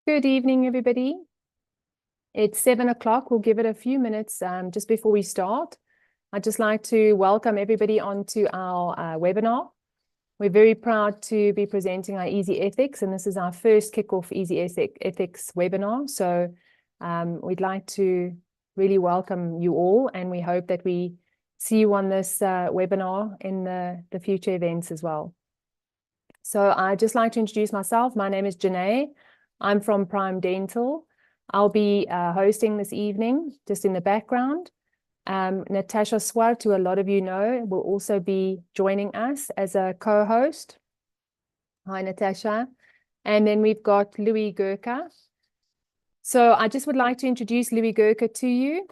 Good evening, everybody. It's 7 o'clock. We'll give it a few minutes just before we start. I'd just like to welcome everybody onto our webinar. We're very proud to be presenting our Easy Ethics, and this is our first kickoff Easy Ethics webinar. So we'd like to really welcome you all, and we hope that we see you on this webinar in the future events as well. So I'd just like to introduce myself. My name is Janae. I'm from Prime Dental. I'll be hosting this evening, just in the background. Natasha Swart, who a lot of you know, will also be joining us as a co-host. Hi, Natasha. And then we've got Louis Gerke. So I just would like to introduce Louis Gerke to you.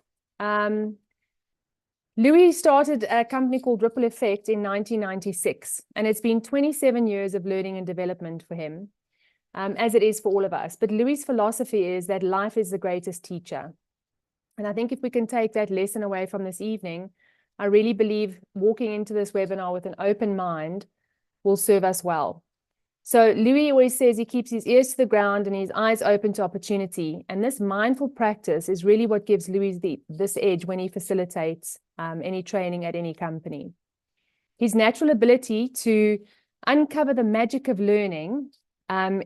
Louis started a company called Ripple Effect in 1996, and it's been 27 years of learning and development for him. As it is for all of us. But Louis' philosophy is that life is the greatest teacher. And I think if we can take that lesson away from this evening, I really believe walking into this webinar with an open mind will serve us well. So Louis always says he keeps his ears to the ground and his eyes open to opportunity. And this mindful practice is really what gives Louis this edge when he facilitates any training at any company. His natural ability to uncover the magic of learning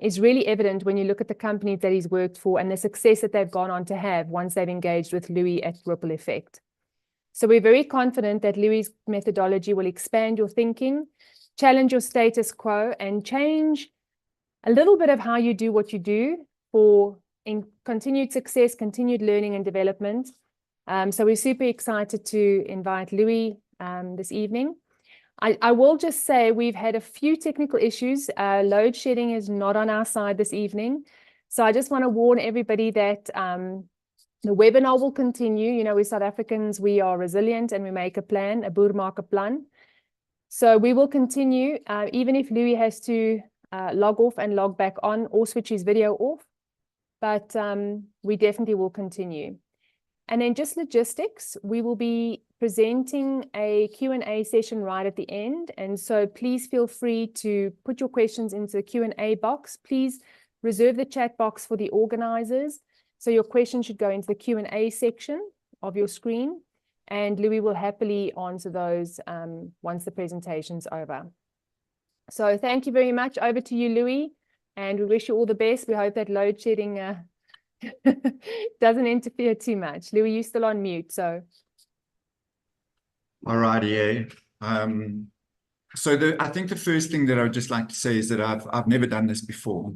is really evident when you look at the companies that he's worked for and the success that they've gone on to have once they've engaged with Louis at Ripple Effect. So we're very confident that Louis' methodology will expand your thinking, challenge your status quo, and change a little bit of how you do what you do for continued success, continued learning and development. So we're super excited to invite Louis this evening. I will just say we've had a few technical issues. Load shedding is not on our side this evening. So I just want to warn everybody that the webinar will continue. You know, we're South Africans, we are resilient and we make a plan, a boer maak 'n plan. So we will continue, even if Louis has to log off and log back on or switch his video off. But we definitely will continue. And then just logistics, we will be presenting a Q&A session right at the end. And so please feel free to put your questions into the Q&A box. Please reserve the chat box for the organizers. So your question should go into the Q&A section of your screen. And Louis will happily answer those once the presentation's over. So thank you very much. Over to you, Louis. And we wish you all the best. We hope that load shedding doesn't interfere too much. Louis, you're still on mute, so. All righty, yeah. I think the first thing that I would just like to say is that I've never done this before.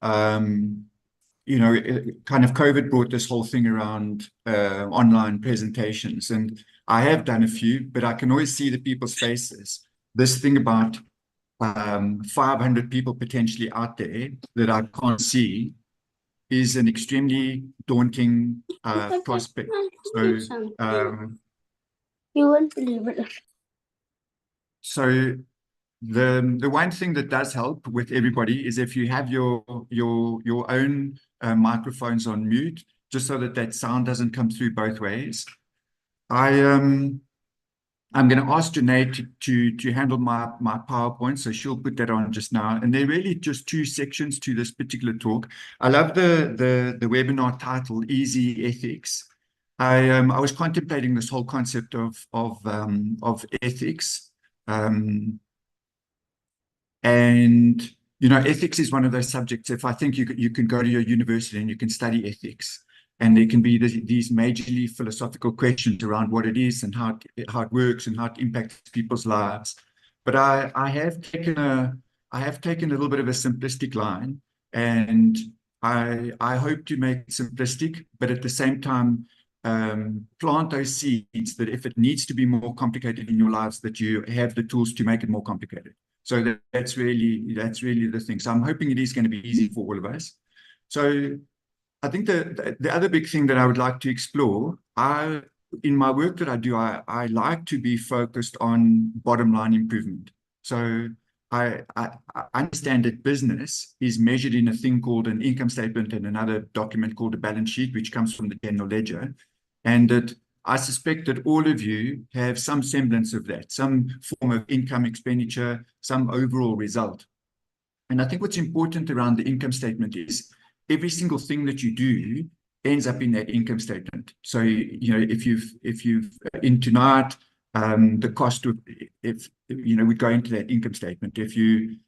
You know, kind of COVID brought this whole thing around online presentations, and I have done a few, but I can always see the people's faces. This thing about 500 people potentially out there that I can't see is an extremely daunting prospect. So you won't believe it. So the one thing that does help with everybody is if you have your own microphones on mute, just so that sound doesn't come through both ways. I'm going to ask Janae to handle my PowerPoint, so she'll put that on just now. And there are really just two sections to this particular talk. I love the webinar title, Easy Ethics. I was contemplating this whole concept of ethics, and you know, ethics is one of those subjects. If I think you can go to your university and you can study ethics. And there can be these majorly philosophical questions around what it is and how it works and how it impacts people's lives. But I have taken a little bit of a simplistic line, and I hope to make it simplistic, but at the same time plant those seeds that if it needs to be more complicated in your lives, that you have the tools to make it more complicated. So that's really the thing. So I'm hoping it is going to be easy for all of us. So I think the other big thing that I would like to explore, in my work that I do, I like to be focused on bottom line improvement. So I understand that business is measured in a thing called an income statement and another document called a balance sheet, which comes from the general ledger. And that I suspect that all of you have some semblance of that, some form of income, expenditure, some overall result. And I think what's important around the income statement is every single thing that you do ends up in that income statement. So, you know, if you've in tonight, the cost of, if, you know, would go into that income statement. If you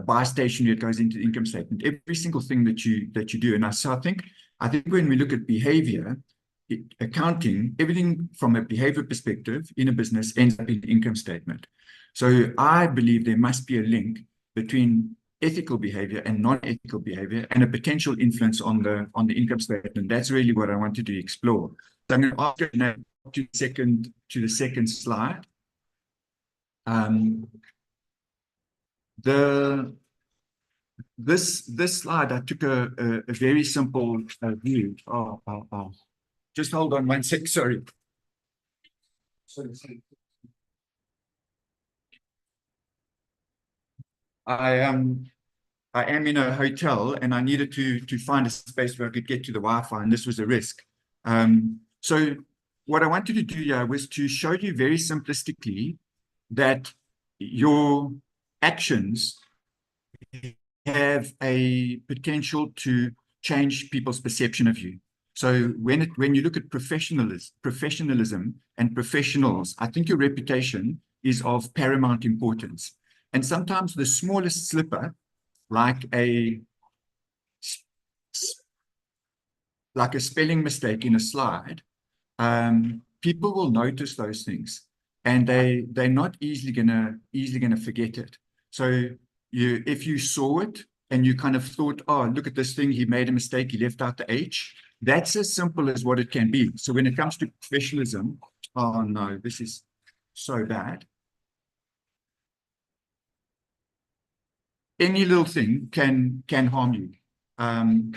buy stationery, it goes into the income statement. Every single thing that you do. And so I think when we look at behavior, accounting, everything from a behavior perspective in a business ends up in the income statement. So I believe there must be a link between ethical behavior and non-ethical behavior and a potential influence on the income statement. That's really what I wanted to explore. So I'm going to ask you now to the second slide. This slide, I took a very simple view. Just hold on one sec. Sorry. I am in a hotel and I needed to find a space where I could get to the Wi-Fi, and this was a risk. So what I wanted to do here was to show you very simplistically that your actions have a potential to change people's perception of you. So when you look at professionalism and professionals, I think your reputation is of paramount importance. And sometimes the smallest slipper, like a spelling mistake in a slide, people will notice those things, and they're not easily gonna forget it. So if you saw it and you kind of thought, oh, look at this thing, he made a mistake, he left out the H. That's as simple as what it can be. So when it comes to professionalism, oh no, this is so bad. Any little thing can harm you. And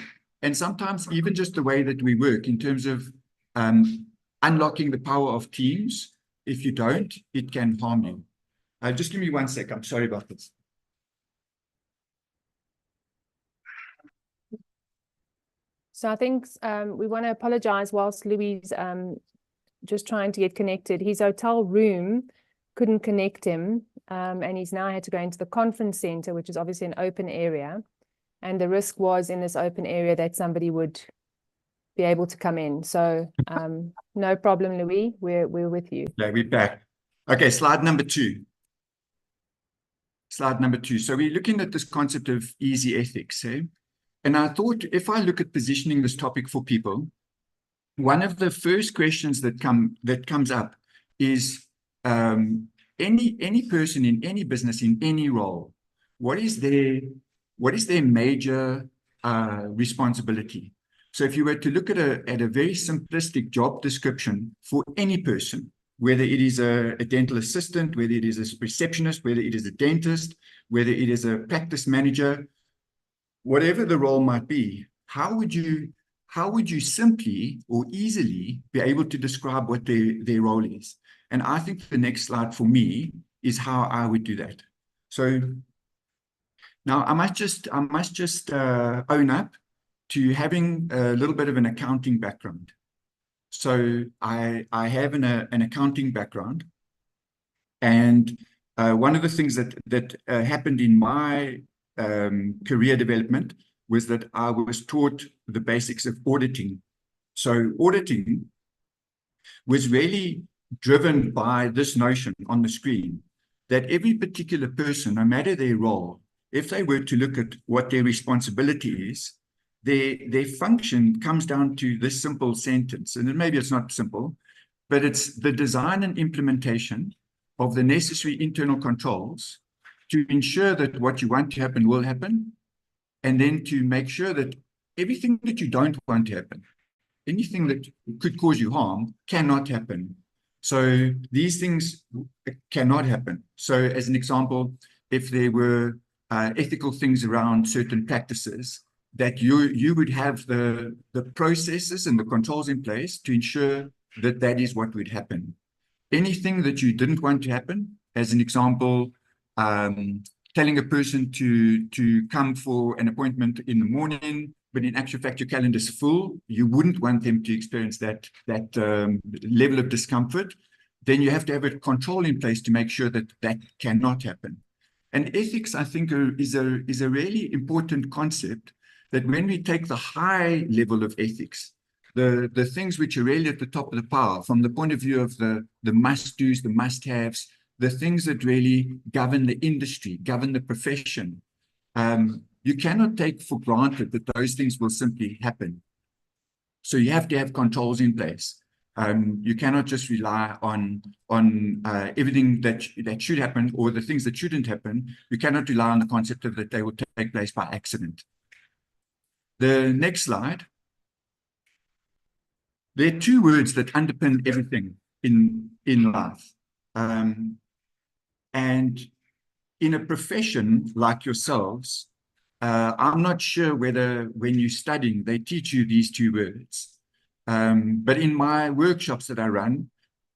sometimes even just the way that we work in terms of unlocking the power of teams, if you don't, it can harm you. Just give me 1 sec. I'm sorry about this. So I think we want to apologize whilst Louis just trying to get connected. His hotel room couldn't connect him, and he's now had to go into the conference center, which is obviously an open area. And the risk was in this open area that somebody would be able to come in. So no problem, Louis. We're with you. Yeah, we're back. Okay, slide number 2. Slide number 2. So we're looking at this concept of easy ethics. Eh? And I thought if I look at positioning this topic for people, one of the first questions that comes up is any person in any business, in any role, what is their major responsibility? So if you were to look at a very simplistic job description for any person, whether it is a dental assistant, whether it is a receptionist, whether it is a dentist, whether it is a practice manager, whatever the role might be, how would you simply or easily be able to describe what their role is? And I think the next slide for me is how I would do that. So now I must just own up to having a little bit of an accounting background. So I have an accounting background, and one of the things that happened in my career development was that I was taught the basics of auditing. So auditing was really driven by this notion on the screen that every particular person, no matter their role, if they were to look at what their responsibility is, their function comes down to this simple sentence. And maybe it's not simple, but it's the design and implementation of the necessary internal controls to ensure that what you want to happen will happen, and then to make sure that everything that you don't want to happen, anything that could cause you harm, cannot happen. So these things cannot happen. So as an example, if there were ethical things around certain practices, that you would have the processes and the controls in place to ensure that that is what would happen. Anything that you didn't want to happen, as an example, telling a person to come for an appointment in the morning, but in actual fact your calendar is full, you wouldn't want them to experience that level of discomfort. Then you have to have a control in place to make sure that that cannot happen. And ethics, I think, is a really important concept, that when we take the high level of ethics, the things which are really at the top of the pile, from the point of view of the must-dos, the must-haves, the things that really govern the industry, govern the profession, you cannot take for granted that those things will simply happen. So you have to have controls in place. You cannot just rely on everything that should happen, or the things that shouldn't happen. You cannot rely on the concept of that they will take place by accident. The next slide. There are two words that underpin everything in life. And in a profession like yourselves, I'm not sure whether when you're studying, they teach you these two words. But in my workshops that I run,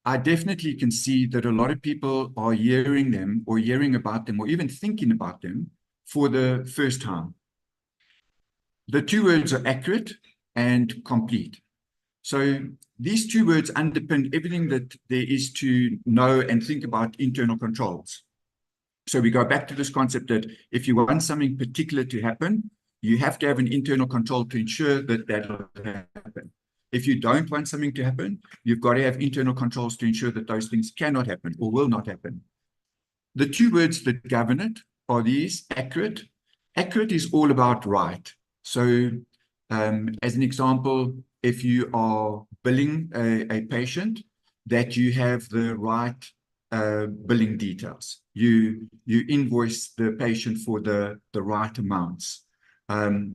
I definitely can see that a lot of people are hearing them or hearing about them or even thinking about them for the first time. The two words are accurate and complete. So these two words underpin everything that there is to know and think about internal controls. So we go back to this concept that if you want something particular to happen, you have to have an internal control to ensure that that will happen. If you don't want something to happen, you've got to have internal controls to ensure that those things cannot happen or will not happen. The two words that govern it are these: accurate. Accurate is all about right. So as an example, if you are billing a patient, that you have the right billing details. You invoice the patient for the right amounts.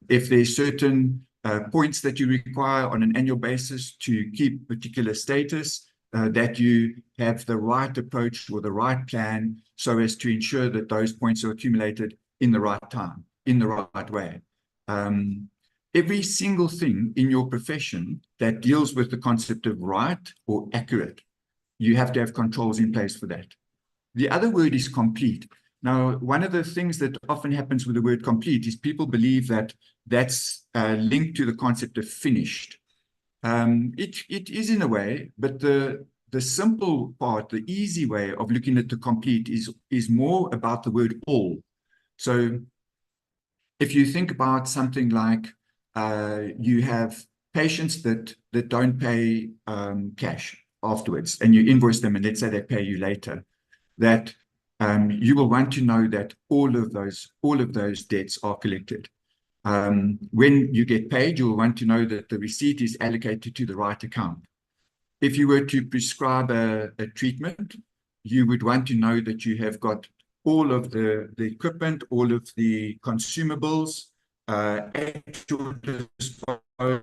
If there's certain points that you require on an annual basis to keep particular status, that you have the right approach or the right plan so as to ensure that those points are accumulated in the right time, in the right way. Every single thing in your profession that deals with the concept of right or accurate, you have to have controls in place for that. The other word is complete. Now, one of the things that often happens with the word complete is people believe that that's linked to the concept of finished. It is in a way, but the simple part, the easy way of looking at the complete is more about the word all. So if you think about something like you have patients that don't pay cash afterwards, and you invoice them, and let's say they pay you later, that you will want to know that all of those debts are collected. When you get paid, you'll want to know that the receipt is allocated to the right account. If you were to prescribe a treatment, you would want to know that you have got all of the equipment, all of the consumables at your disposal,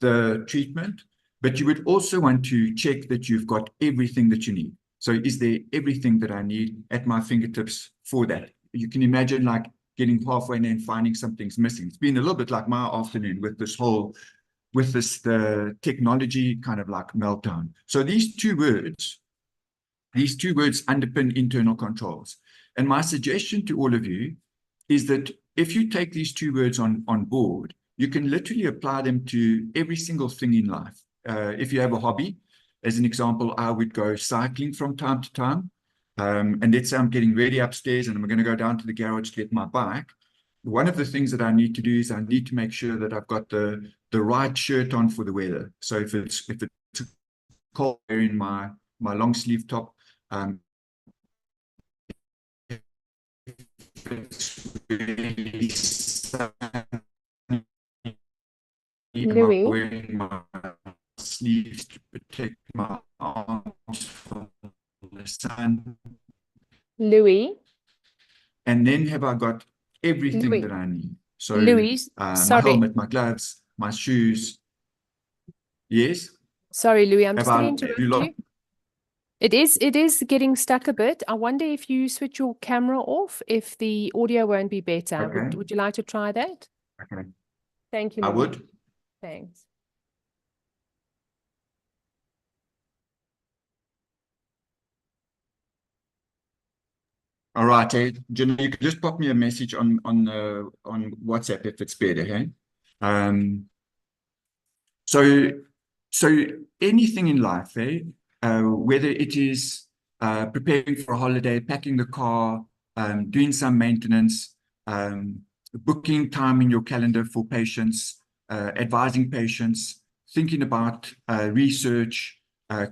the treatment, but you would also want to check that you've got everything that you need. So is there everything that I need at my fingertips for that? You can imagine like getting halfway in and finding something's missing. It's been a little bit like my afternoon with the technology kind of like meltdown. So these two words underpin internal controls. And my suggestion to all of you is that if you take these two words on board, you can literally apply them to every single thing in life. If you have a hobby, as an example, I would go cycling from time to time. And let's say I'm getting ready upstairs and I'm going to go down to the garage to get my bike. One of the things that I need to do is I need to make sure that I've got the right shirt on for the weather. So if it's cold, wearing my long sleeve top, it's really sunny, Louis, wearing my sleeves to protect my arms from the sun. Louis, And then have I got everything Louis, that I need? So Louis, my sorry, helmet, my gloves, my shoes. Yes? sorry, Louis, I'm Have just going I to you interrupt lost? you. It is getting stuck a bit. I wonder if you switch your camera off, if the audio won't be better. Okay. Would you like to try that? Okay. Thank you, I Louis. would. Thanks. All right. Hey, Jenna, you can just pop me a message on WhatsApp if it's better, hey? So anything in life, eh? Whether it is preparing for a holiday, packing the car, doing some maintenance, booking time in your calendar for patients, advising patients, thinking about research,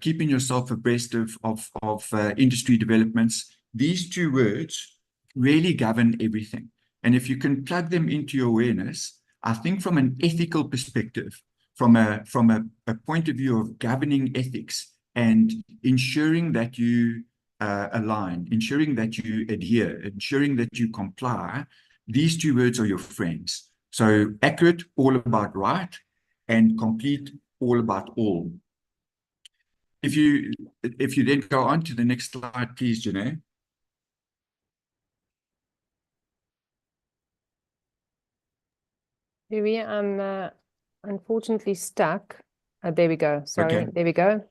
keeping yourself abreast of industry developments. These two words really govern everything. And if you can plug them into your awareness, I think from an ethical perspective, from a point of view of governing ethics and ensuring that you align, ensuring that you adhere, ensuring that you comply, these two words are your friends. So accurate, all about right, and complete, all about all. If you then go on to the next slide, please, Janae. Louis, I'm unfortunately stuck. There we go. Sorry, Okay. there we go.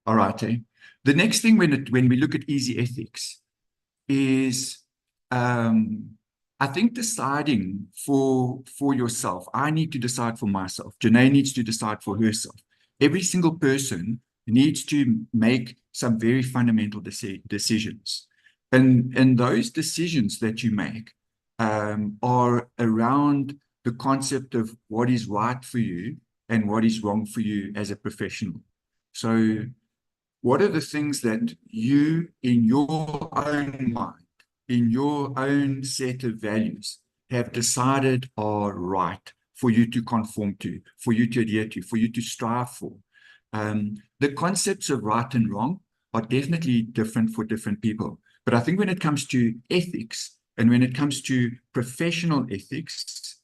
All righty. The next thing when we look at easy ethics is, I think, deciding for yourself. I need to decide for myself. Janae needs to decide for herself. Every single person needs to make some very fundamental decisions. And those decisions that you make are around the concept of what is right for you and what is wrong for you as a professional. So what are the things that you, in your own mind, in your own set of values, have decided are right for you to conform to, for you to adhere to, for you to strive for? The concepts of right and wrong are definitely different for different people. But I think when it comes to ethics and when it comes to professional ethics,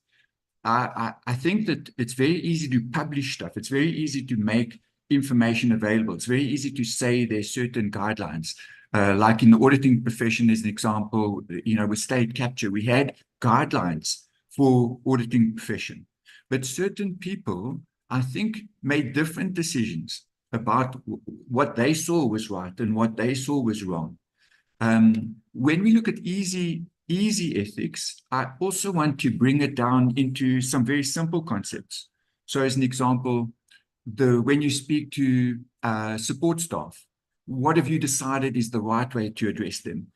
I think that it's very easy to publish stuff. It's very easy to make information available. It's very easy to say there's certain guidelines. Like in the auditing profession, as an example, with state capture, we had guidelines for auditing profession. But certain people, I think, made different decisions about what they saw was right and what they saw was wrong. When we look at easy ethics, I also want to bring it down into some very simple concepts. So as an example, when you speak to support staff, what have you decided is the right way to address them?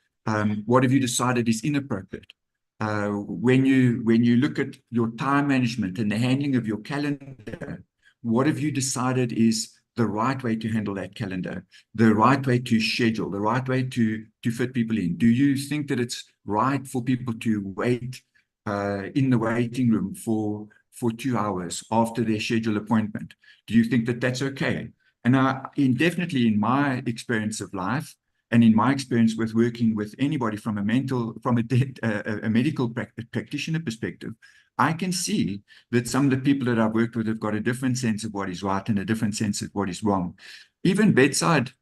What have you decided is inappropriate? When you look at your time management and the handling of your calendar, what have you decided is the right way to handle that calendar, the right way to schedule, the right way to fit people in? Do you think that it's right for people to wait in the waiting room for 2 hours after their scheduled appointment? Do you think that that's okay? And definitely in my experience of life, and in my experience with working with anybody from a medical practitioner perspective, I can see that some of the people that I've worked with have got a different sense of what is right and a different sense of what is wrong. Even bedside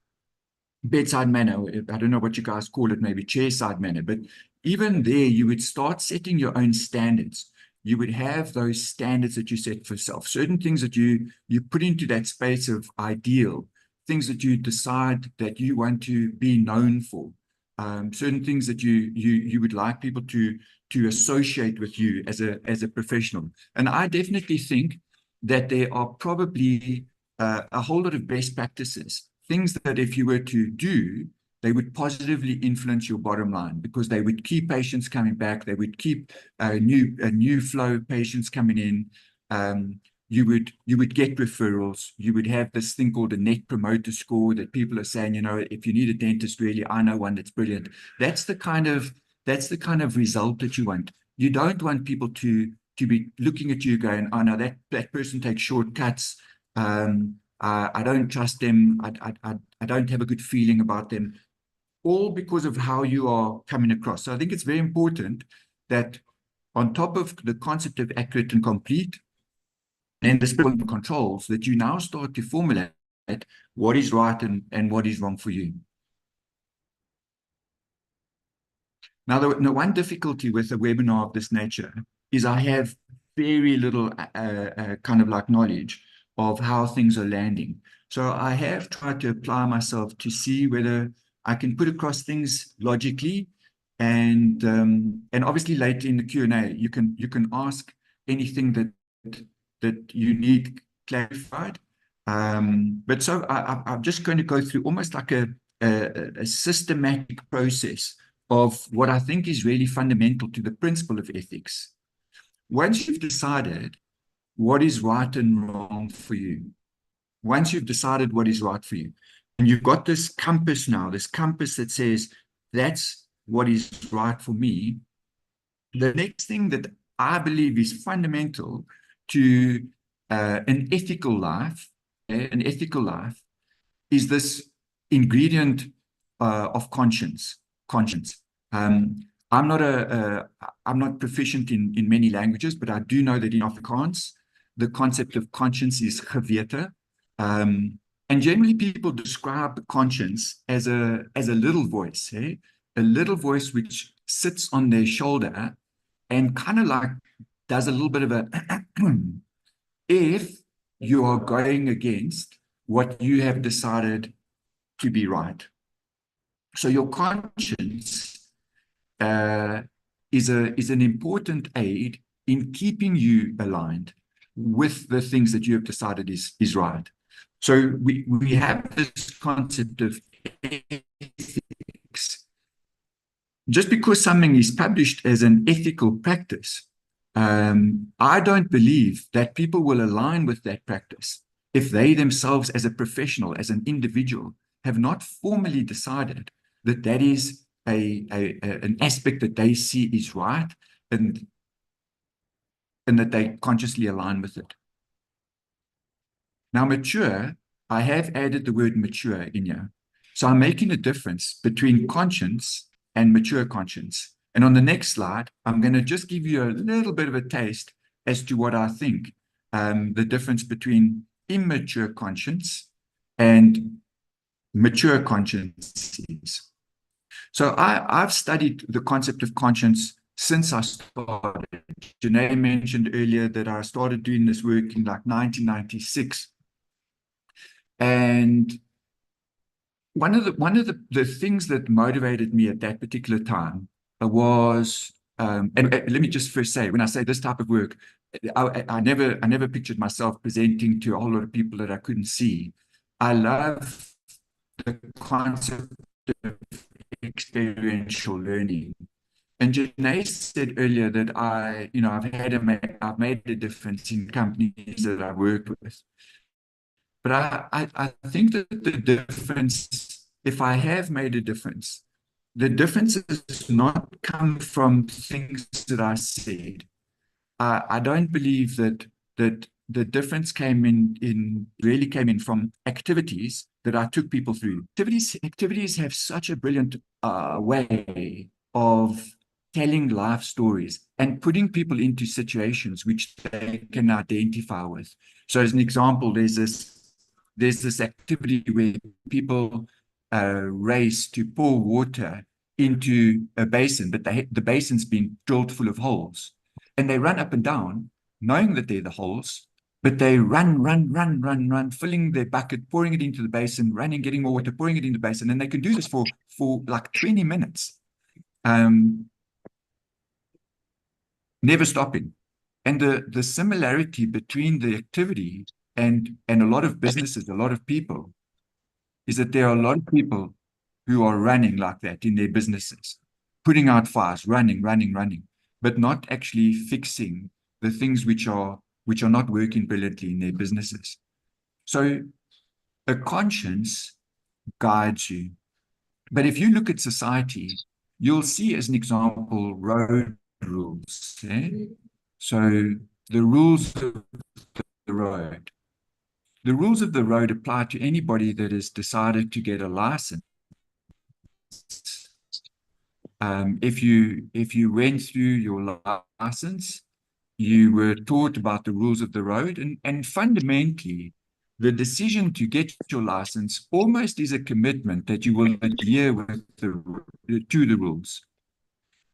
manner, I don't know what you guys call it, maybe chairside manner, but even there you would start setting your own standards. You would have those standards that you set for yourself, certain things that you put into that space of ideal, things that you decide that you want to be known for, certain things that you would like people to associate with you as a professional. And I definitely think that there are probably a whole lot of best practices, things that if you were to do, they would positively influence your bottom line, because they would keep patients coming back. They would keep a new flow of patients coming in. You would get referrals. You would have this thing called a net promoter score that people are saying, if you need a dentist, really, I know one that's brilliant. That's the kind of result that you want. You don't want people to be looking at you going, oh no, that person takes shortcuts. I don't trust them. I don't have a good feeling about them. All because of how you are coming across. So I think it's very important that on top of the concept of accurate and complete and the split controls, that you now start to formulate what is right and what is wrong for you. Now, the one difficulty with a webinar of this nature is I have very little kind of like knowledge of how things are landing. So I have tried to apply myself to see whether I can put across things logically, and obviously later in the Q&A, you can ask anything that you need clarified. But so I'm just going to go through almost like a systematic process of what I think is really fundamental to the principle of ethics. Once you've decided what is right and wrong for you, once you've decided what is right for you, and you've got this compass now, this compass that says, that's what is right for me, the next thing that I believe is fundamental to an ethical life, is this ingredient of conscience. I'm not proficient in many languages, but I do know that in Afrikaans, the concept of conscience is gewete. And generally people describe conscience as a little voice, a little voice which sits on their shoulder and kind of like does a little bit of a if you are going against what you have decided to be right. So your conscience is an important aid in keeping you aligned with the things that you have decided is right. So we have this concept of ethics. Just because something is published as an ethical practice, I don't believe that people will align with that practice if they themselves, as a professional, as an individual, have not formally decided that that is an aspect that they see is right and that they consciously align with it. Now, mature, I have added the word mature in here. So I'm making a difference between conscience and mature conscience. And on the next slide, I'm going to just give you a little bit of a taste as to what I think the difference between immature conscience and mature conscience is. So I've studied the concept of conscience since I started. Janae mentioned earlier that I started doing this work in like 1996. And one of the things that motivated me at that particular time was, and let me just first say, when I say this type of work, I never pictured myself presenting to a whole lot of people that I couldn't see. I love the concept of experiential learning. And Janae said earlier that I've made a difference in companies that I worked with. But I think that the difference, if I have made a difference, the difference has not come from things that I said. I don't believe that the difference really came in from activities that I took people through. Activities have such a brilliant way of telling life stories and putting people into situations which they can identify with. So as an example, there's this activity where people race to pour water into a basin, but the basin's been drilled full of holes. And they run up and down, knowing that they're the holes, but they run, filling their bucket, pouring it into the basin, running, getting more water, pouring it into the basin. And they can do this for like 20 minutes, never stopping. And the similarity between the activity and a lot of businesses, a lot of people, is that there are a lot of people who are running like that in their businesses, putting out fires, running, but not actually fixing the things which are not working brilliantly in their businesses. So a conscience guides you. But if you look at society, you'll see, as an example, road rules. So the rules of the road. The rules of the road apply to anybody that has decided to get a license. If you went through your license, you were taught about the rules of the road, and fundamentally, the decision to get your license almost is a commitment that you will adhere to the rules.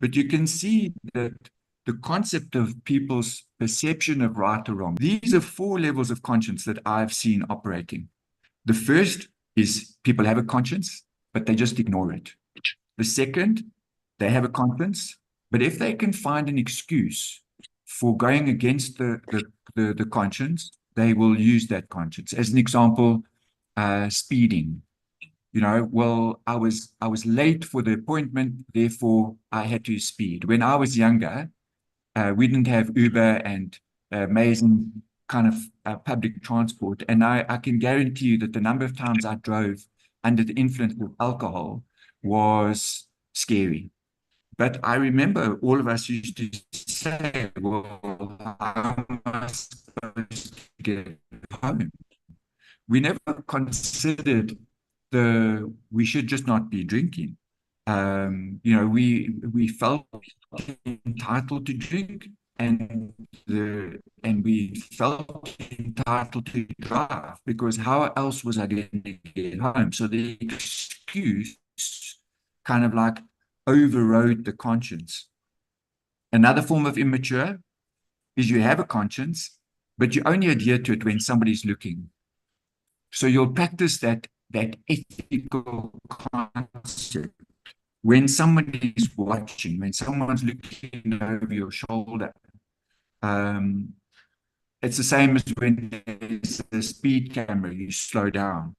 But you can see that the concept of people's perception of right or wrong, these are 4 levels of conscience that I've seen operating. The first is people have a conscience, but they just ignore it. The second, they have a conscience, but if they can find an excuse for going against the conscience, they will use that conscience. As an example, speeding. well, I was late for the appointment, therefore I had to speed. When I was younger, we didn't have Uber and amazing kind of public transport. And I can guarantee you that the number of times I drove under the influence of alcohol was scary. But I remember all of us used to say, well, how am I supposed to get home? We never considered we should just not be drinking. We felt entitled to drink, and we felt entitled to drive, because how else was I going to get home? So the excuse kind of like overrode the conscience. Another form of immature is you have a conscience, but you only adhere to it when somebody's looking. So you'll practice that ethical concept when somebody is watching, when someone's looking over your shoulder. It's the same as when there's a speed camera, you slow down.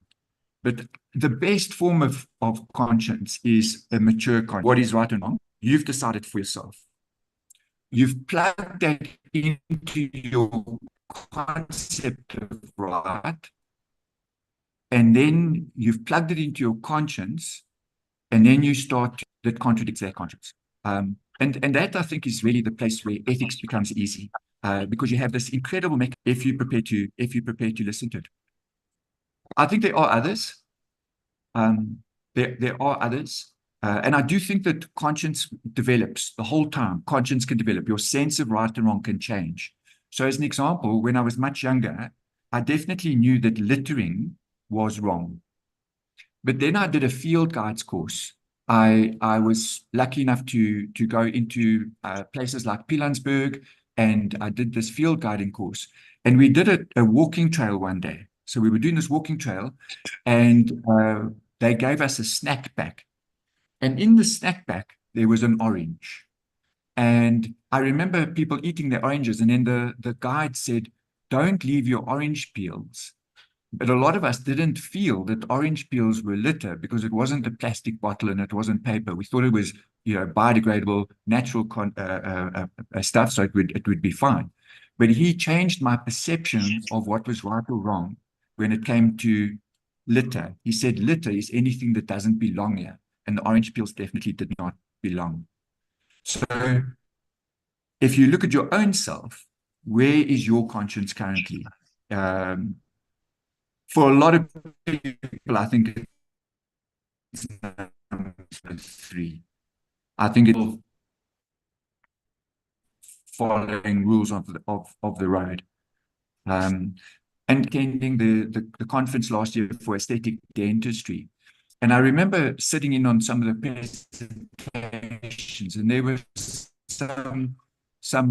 But the best form of conscience is a mature conscience. What is right and wrong? You've decided for yourself. You've plugged that into your concept of right, and then you've plugged it into your conscience, and then you start that contradicts that conscience. And that, I think, is really the place where ethics becomes easy, because you have this incredible mechanism if you prepare to listen to it. I think there are others. There are others. And I do think that conscience develops the whole time. Conscience can develop. Your sense of right and wrong can change. So as an example, when I was much younger, I definitely knew that littering was wrong. But then I did a field guides course. I was lucky enough to go into places like Pilansberg, and I did this field guiding course. And we did a walking trail one day. So we were doing this walking trail, and they gave us a snack pack. And in the snack pack, there was an orange. And I remember people eating their oranges, and then the guide said, don't leave your orange peels. But a lot of us didn't feel that orange peels were litter because it wasn't a plastic bottle and it wasn't paper. We thought it was, biodegradable, natural stuff, so it would be fine. But he changed my perception of what was right or wrong when it came to litter. He said litter is anything that doesn't belong here, and the orange peels definitely did not belong. So if you look at your own self, where is your conscience currently? For a lot of people, I think it's number 3. I think it's following rules of the road. And attending the conference last year for aesthetic dentistry. And I remember sitting in on some of the presentations, and there were some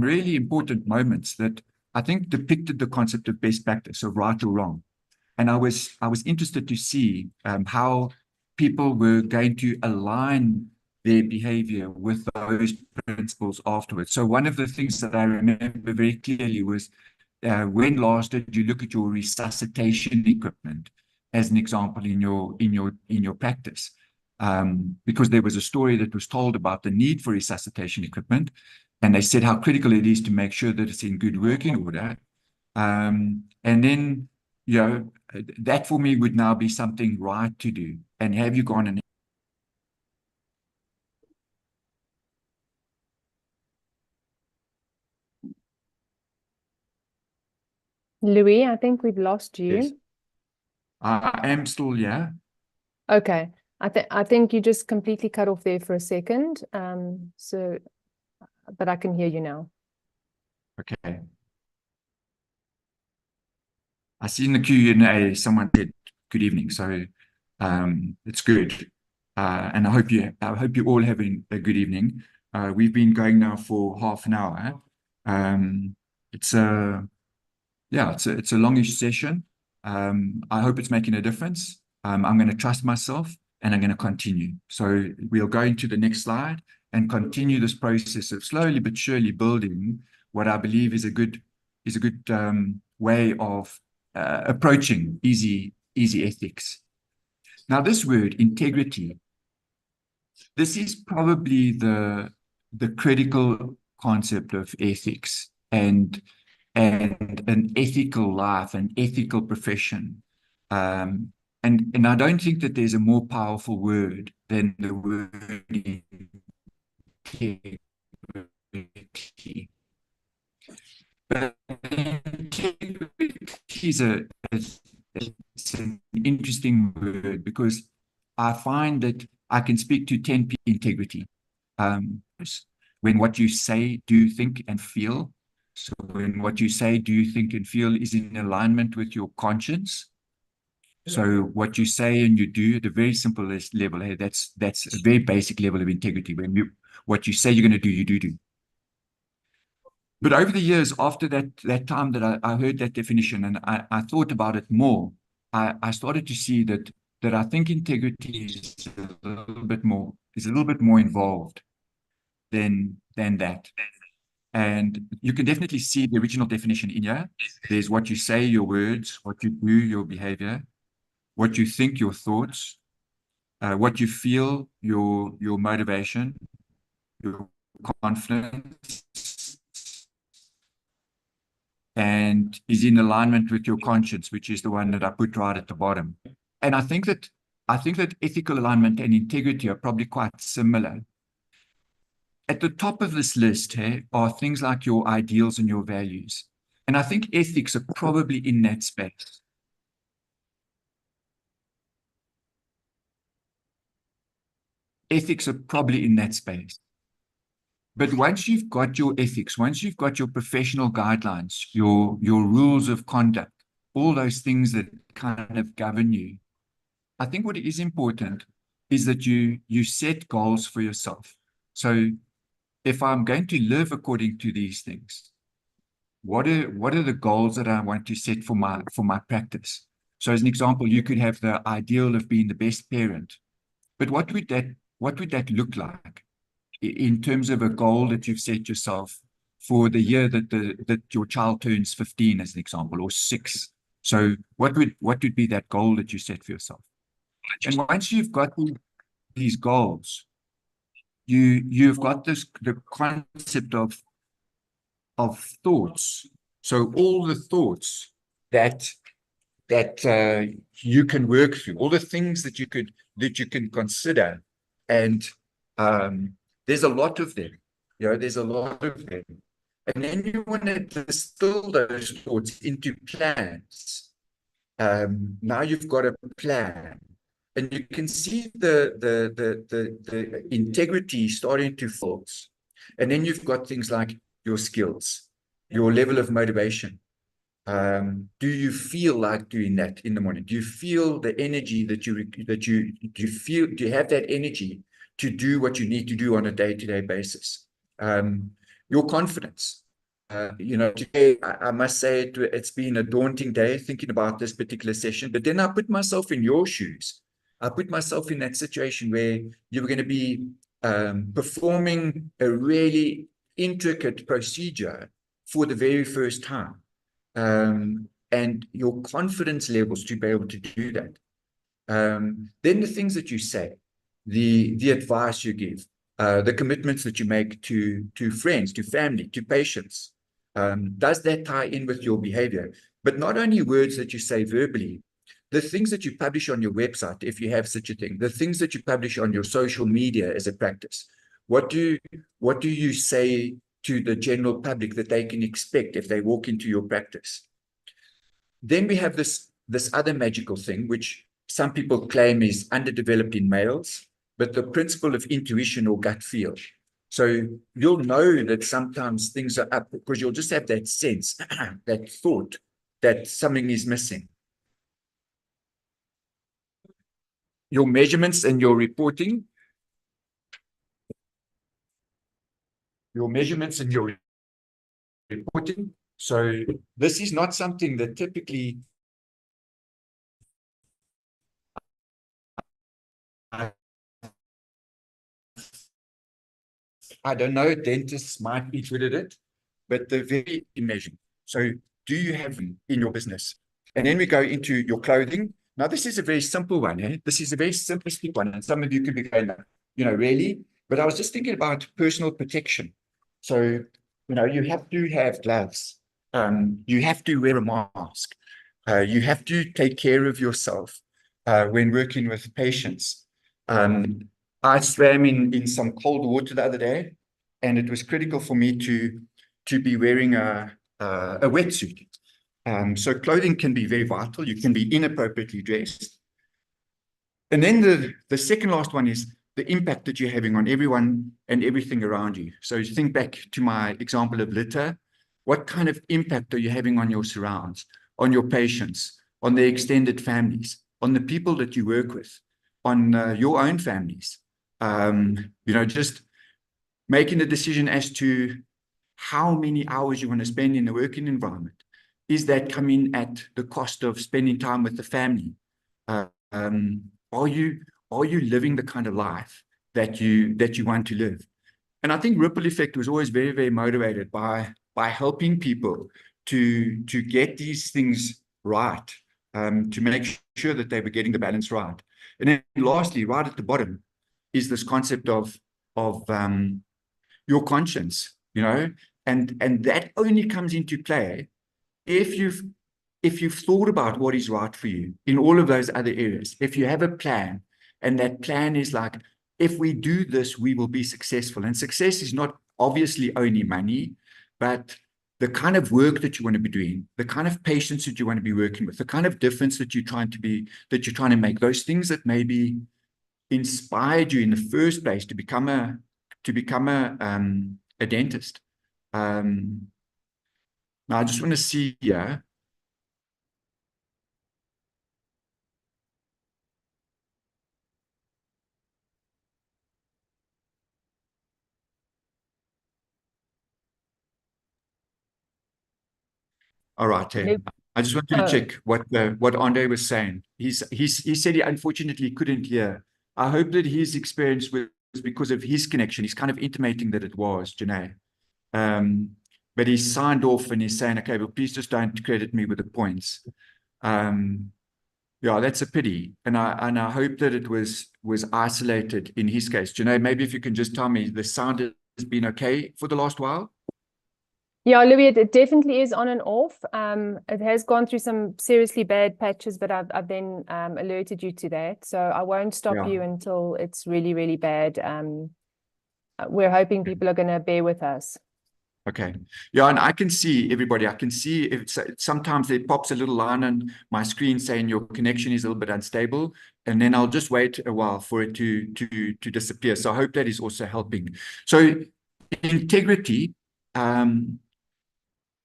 really important moments that I think depicted the concept of best practice, of right or wrong. And I was interested to see how people were going to align their behavior with those principles afterwards. So one of the things that I remember very clearly was when last did you look at your resuscitation equipment as an example in your practice? Because there was a story that was told about the need for resuscitation equipment, and they said how critical it is to make sure that it's in good working order. And then, that for me would now be something right to do. And have you gone and Louis, I think we've lost you. Yes. I am still, yeah. Okay. I think you just completely cut off there for a second. But I can hear you now. Okay. I see in the Q&A someone said good evening, so it's good, and I hope you all having a good evening. We've been going now for half an hour. It's a longish session. I hope it's making a difference. I'm going to trust myself, and I'm going to continue. So we'll go into the next slide and continue this process of slowly but surely building what I believe is a good way of approaching easy ethics. Now, this word, integrity, this is probably the critical concept of ethics and an ethical life, an ethical profession. And I don't think that there's a more powerful word than the word integrity. But integrity it's an interesting word because I find that I can speak to 10 people integrity. When what you say, do, think, and feel. So when what you say, do, think, and feel is in alignment with your conscience. So what you say and you do at a very simplest level, hey, that's a very basic level of integrity. When what you say you're going to do, you do. But over the years, after that time that I heard that definition and I thought about it more, I started to see that I think integrity is a little bit more involved than that. And you can definitely see the original definition in here. There's what you say, your words, what you do, your behavior, what you think, your thoughts, what you feel, your motivation, your confidence, and is in alignment with your conscience, which is the one that I put right at the bottom. And I think that ethical alignment and integrity are probably quite similar. At the top of this list are things like your ideals and your values. And I think ethics are probably in that space. Ethics are probably in that space. But once you've got your ethics, once you've got your professional guidelines, your rules of conduct, all those things that kind of govern you, I think what is important is that you set goals for yourself. So if I'm going to live according to these things, what are the goals that I want to set for my practice? So as an example, you could have the ideal of being the best parent, but what would that look like in terms of a goal that you've set yourself for the year that your child turns 15, as an example, or 6? So what would be that goal that you set for yourself? And once you've got these goals, you've got the concept of thoughts. So all the thoughts that you can work through, all the things that you can consider, and there's a lot of them. There's a lot of them, and then you want to distill those thoughts into plans. Now you've got a plan, and you can see the integrity starting to false. And then you've got things like your skills, your level of motivation. Do you feel like doing that in the morning? Do you feel the energy do you have that energy to do what you need to do on a day-to-day basis? Your confidence. Today, I must say it's been a daunting day thinking about this particular session, but then I put myself in your shoes. I put myself in that situation where you were going to be performing a really intricate procedure for the very first time. And your confidence levels to be able to do that. Then the things that you say, the advice you give, the commitments that you make to friends, to family, to patients. Does that tie in with your behavior? But not only words that you say verbally, the things that you publish on your website, if you have such a thing, the things that you publish on your social media as a practice. What do you say to the general public that they can expect if they walk into your practice? Then we have this other magical thing, which some people claim is underdeveloped in males, but the principle of intuition or gut feel. So you'll know that sometimes things are up because you'll just have that sense, that thought that something is missing. Your measurements and your reporting. Your measurements and your reporting. So this is not something that typically I don't know, dentists might be good at it, but they're very measured. So do you have them in your business? And then we go into your clothing. Now, this is a very simple one. This is a very simplistic one. And some of you could be going, really? But I was just thinking about personal protection. So, you have to have gloves. You have to wear a mask. You have to take care of yourself when working with patients. I swam in some cold water the other day, and it was critical for me to be wearing a wetsuit. So clothing can be very vital. You can be inappropriately dressed. And then the second last one is the impact that you're having on everyone and everything around you. So think back to my example of litter. What kind of impact are you having on your surrounds, on your patients, on their extended families, on the people that you work with, on your own families? Just making a decision as to how many hours you want to spend in the working environment. Is that coming at the cost of spending time with the family? Are you living the kind of life that you want to live? And I think Ripple Effect was always very, very motivated by helping people to get these things right, to make sure that they were getting the balance right. And then lastly, right at the bottom, is this concept of your conscience, and that only comes into play if you've thought about what is right for you in all of those other areas. If you have a plan, and that plan is like, if we do this, we will be successful. And success is not obviously only money, but the kind of work that you want to be doing, the kind of patients that you want to be working with, the kind of difference that you're trying to make, those things that maybe inspired you in the first place to become a dentist. Now I just want to see here. All right, I just wanted to check what Andre was saying. He said he unfortunately couldn't hear. I hope that his experience was because of his connection. He's kind of intimating that it was, Janae. But he signed off and he's saying, okay, well, please just don't credit me with the points. Yeah, that's a pity. And I hope that it was isolated in his case. Janae, maybe if you can just tell me, the sound has been okay for the last while? Yeah, Louis, it definitely is on and off. It has gone through some seriously bad patches, but I've then alerted you to that. So I won't stop you until it's really, really bad. We're hoping people are going to bear with us. Okay. Yeah, and I can see everybody. I can see if sometimes it pops a little line on my screen saying your connection is a little bit unstable, and then I'll just wait a while for it to disappear. So I hope that is also helping. So integrity,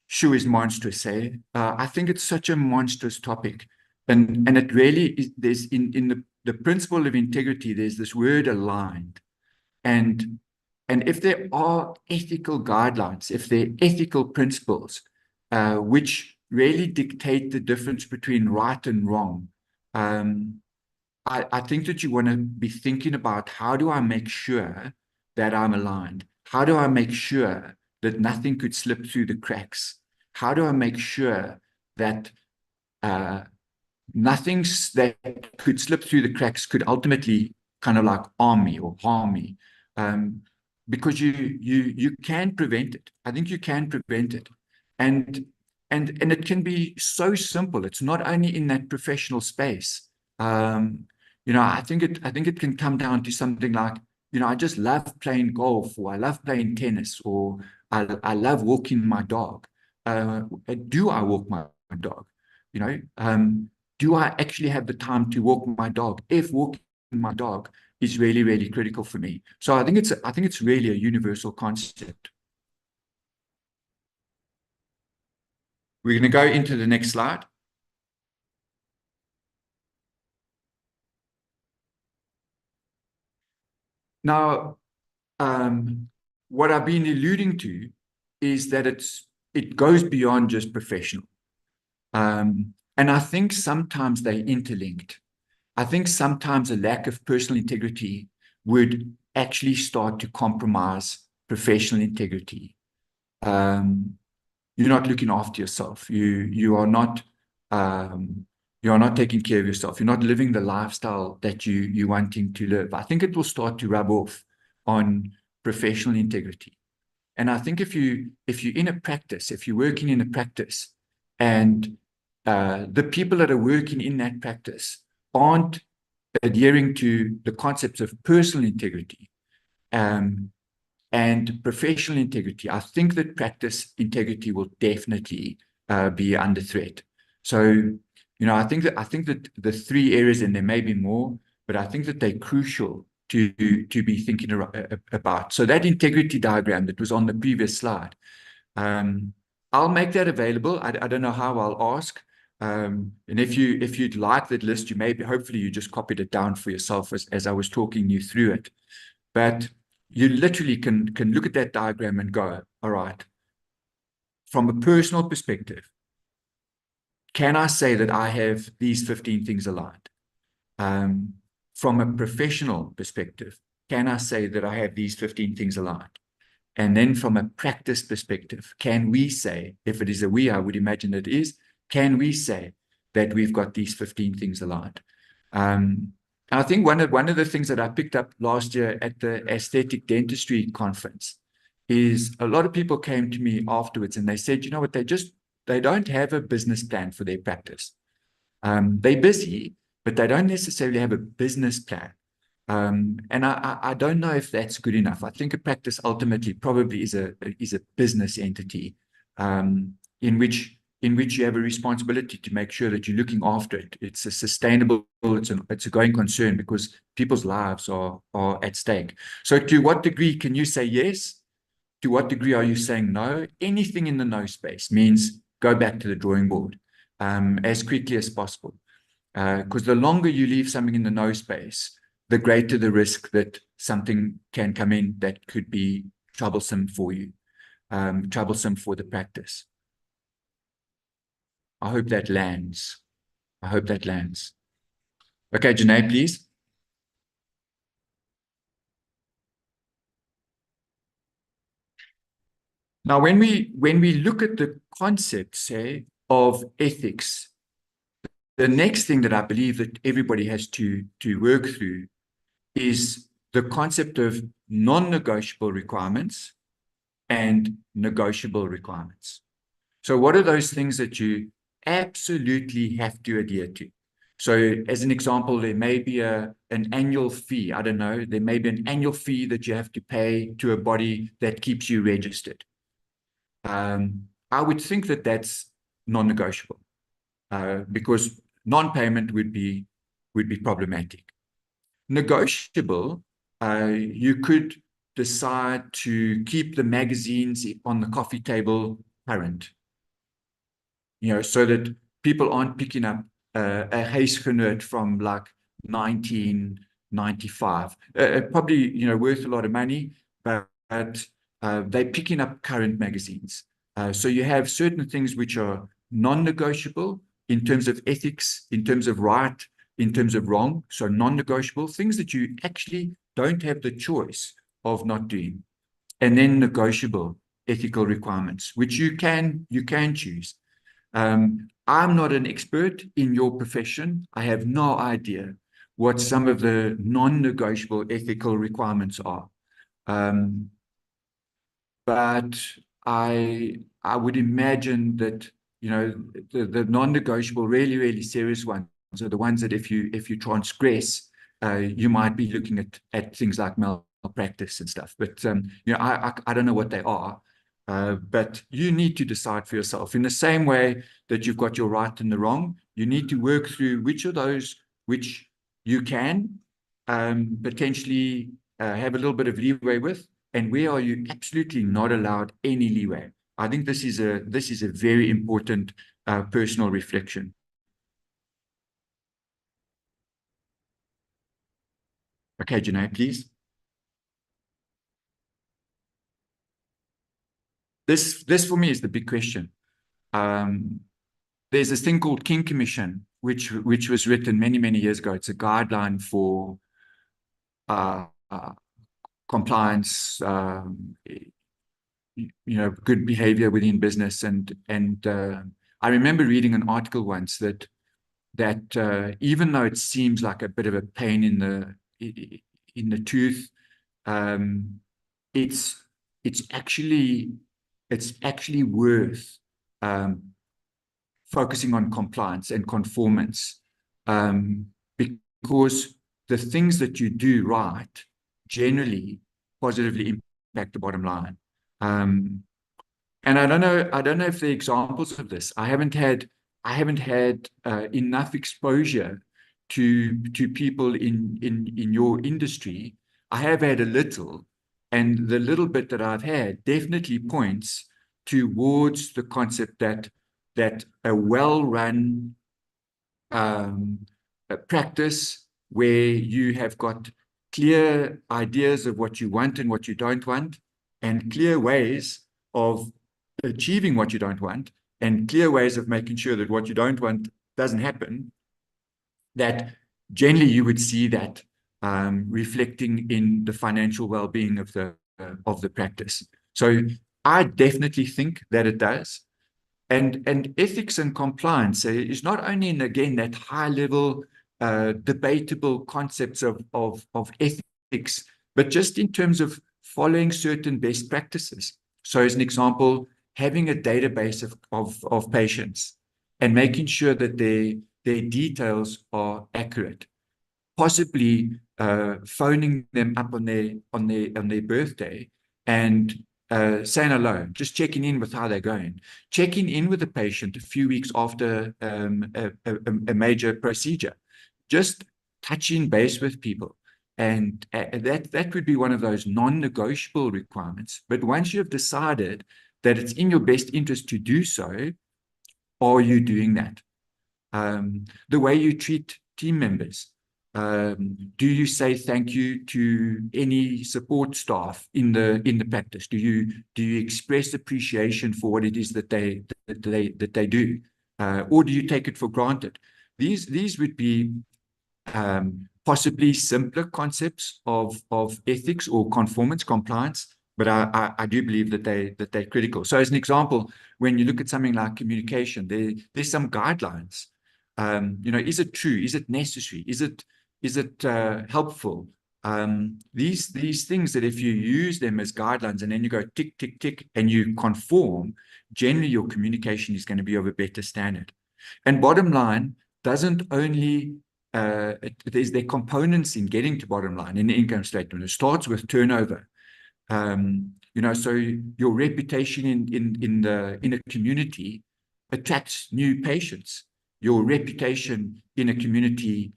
sure is monstrous, eh? I think it's such a monstrous topic, and it really is. There's in the principle of integrity, there's this word aligned, and if there are ethical guidelines, if there are ethical principles, which really dictate the difference between right and wrong, I think that you want to be thinking about, how do I make sure that I'm aligned? How do I make sure that nothing could slip through the cracks? How do I make sure that nothing that could slip through the cracks could ultimately kind of like harm me or harm me? Because you can prevent it. I think you can prevent it. And it can be so simple. It's not only in that professional space. I think it can come down to something like, I just love playing golf, or I love playing tennis, or I love walking my dog. Do I walk my dog? Do I actually have the time to walk my dog? If walking my dog is really, really critical for me. So I think it's really a universal concept. We're going to go into the next slide. Now, what I've been alluding to is that it goes beyond just professional. And I think sometimes they're interlinked. I think sometimes a lack of personal integrity would actually start to compromise professional integrity. You're not looking after yourself. You are not you're not taking care of yourself. You're not living the lifestyle that you're wanting to live. I think it will start to rub off on professional integrity. And I think if you're in a practice, if you're working in a practice, and the people that are working in that practice aren't adhering to the concepts of personal integrity and professional integrity, I think that practice integrity will definitely be under threat. So, I think that the three areas, and there may be more, but I think that they're crucial to be thinking about. So that integrity diagram that was on the previous slide, I'll make that available. I don't know how. I'll ask. And if you'd like that list, hopefully you just copied it down for yourself as I was talking you through it. But you literally can look at that diagram and go, all right, from a personal perspective, can I say that I have these 15 things aligned? From a professional perspective, can I say that I have these 15 things aligned? And then from a practice perspective, can we say, if it is a we, I would imagine it is, can we say that we've got these 15 things aligned? I think one of the things that I picked up last year at the Aesthetic Dentistry Conference is a lot of people came to me afterwards and they said, you know what, they don't have a business plan for their practice. They're busy, but they don't necessarily have a business plan. And I don't know if that's good enough. I think a practice ultimately probably is a business entity in which you have a responsibility to make sure that you're looking after it. It's a sustainable, it's a going concern because people's lives are at stake. So to what degree can you say yes? To what degree are you saying no? Anything in the no space means go back to the drawing board as quickly as possible. Because the longer you leave something in the no space, the greater the risk that something can come in that could be troublesome for you, troublesome for the practice. I hope that lands. I hope that lands. Okay, Janae, please. Now, when we look at the concepts, say, of ethics, the next thing that I believe that everybody has to work through is the concept of non-negotiable requirements and negotiable requirements. So what are those things that you absolutely have to adhere to? So as an example, there may be an annual fee. I don't know. There may be an annual fee that you have to pay to a body that keeps you registered. I would think that that's non-negotiable because non-payment would be problematic. Negotiable, you could decide to keep the magazines on the coffee table current, so that people aren't picking up a Huisgenoot from like 1995. Probably, worth a lot of money, but they're picking up current magazines. So you have certain things which are non-negotiable in terms of ethics, in terms of right, in terms of wrong. So non-negotiable, things that you actually don't have the choice of not doing. And then negotiable ethical requirements, which you can choose. I'm not an expert in your profession. I have no idea what some of the non-negotiable ethical requirements are. But I would imagine that, the non-negotiable, really, really serious ones are the ones that if you transgress, you might be looking at things like malpractice and stuff. But, I don't know what they are. But you need to decide for yourself. In the same way that you've got your right and the wrong, you need to work through which of those which you can potentially have a little bit of leeway with, and where are you absolutely not allowed any leeway. I think this is a very important personal reflection. Okay, Janae, please. This for me is the big question. There's this thing called King Commission, which was written many, many years ago. It's a guideline for compliance, good behavior within business. And I remember reading an article once that that even though it seems like a bit of a pain in the tooth, it's actually worth focusing on compliance and conformance, because the things that you do right generally positively impact the bottom line. And I don't know if there are examples of this. I haven't had enough exposure to people in your industry. I have had a little, and the little bit that I've had definitely points towards the concept that a well-run practice where you have got clear ideas of what you want and what you don't want, and clear ways of achieving what you don't want, and clear ways of making sure that what you don't want doesn't happen, that generally you would see that reflecting in the financial well-being of the practice. So I definitely think that it does. And ethics and compliance is not only in, again, that high level debatable concepts of ethics, but just in terms of following certain best practices. So as an example, having a database of patients and making sure that their details are accurate, possibly phoning them up on their birthday and saying hello, just checking in with how they're going, checking in with the patient a few weeks after a major procedure, just touching base with people. And that would be one of those non-negotiable requirements. But once you have decided that it's in your best interest to do so, are you doing that? The way you treat team members. Do you say thank you to any support staff in the practice? Do you express appreciation for what it is that they do, or do you take it for granted? These would be possibly simpler concepts of ethics or conformance, compliance, but I do believe that they're critical. So as an example, when you look at something like communication, there's some guidelines. Is it true? Is it necessary? Is it helpful? These things that if you use them as guidelines and then you go tick, tick, tick, and you conform, generally your communication is going to be of a better standard. And bottom line doesn't only, there's their components in getting to bottom line in the income statement. It starts with turnover. So your reputation in a community attracts new patients. Your reputation in a community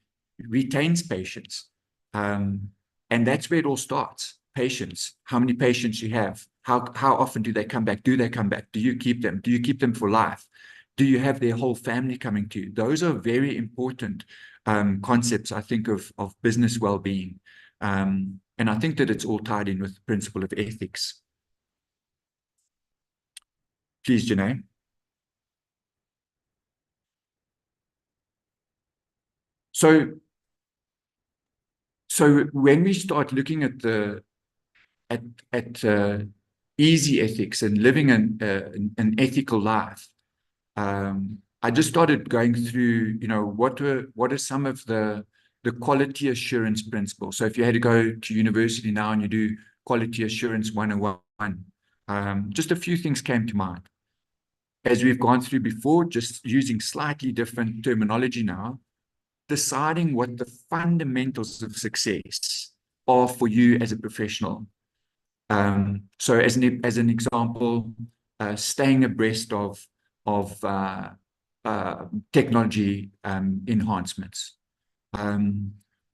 retains patients. And that's where it all starts. Patients, how many patients you have, how often do they come back? Do they come back? Do you keep them? Do you keep them for life? Do you have their whole family coming to you? Those are very important concepts, I think, of business well-being. And I think that it's all tied in with the principle of ethics. Please, Janae. So when we start looking at easy ethics and living an ethical life, I just started going through, what are some of the quality assurance principles. So if you had to go to university now and you do quality assurance 101, just a few things came to mind. As we've gone through before, just using slightly different terminology now, deciding what the fundamentals of success are for you as a professional. So as an example, staying abreast of technology enhancements.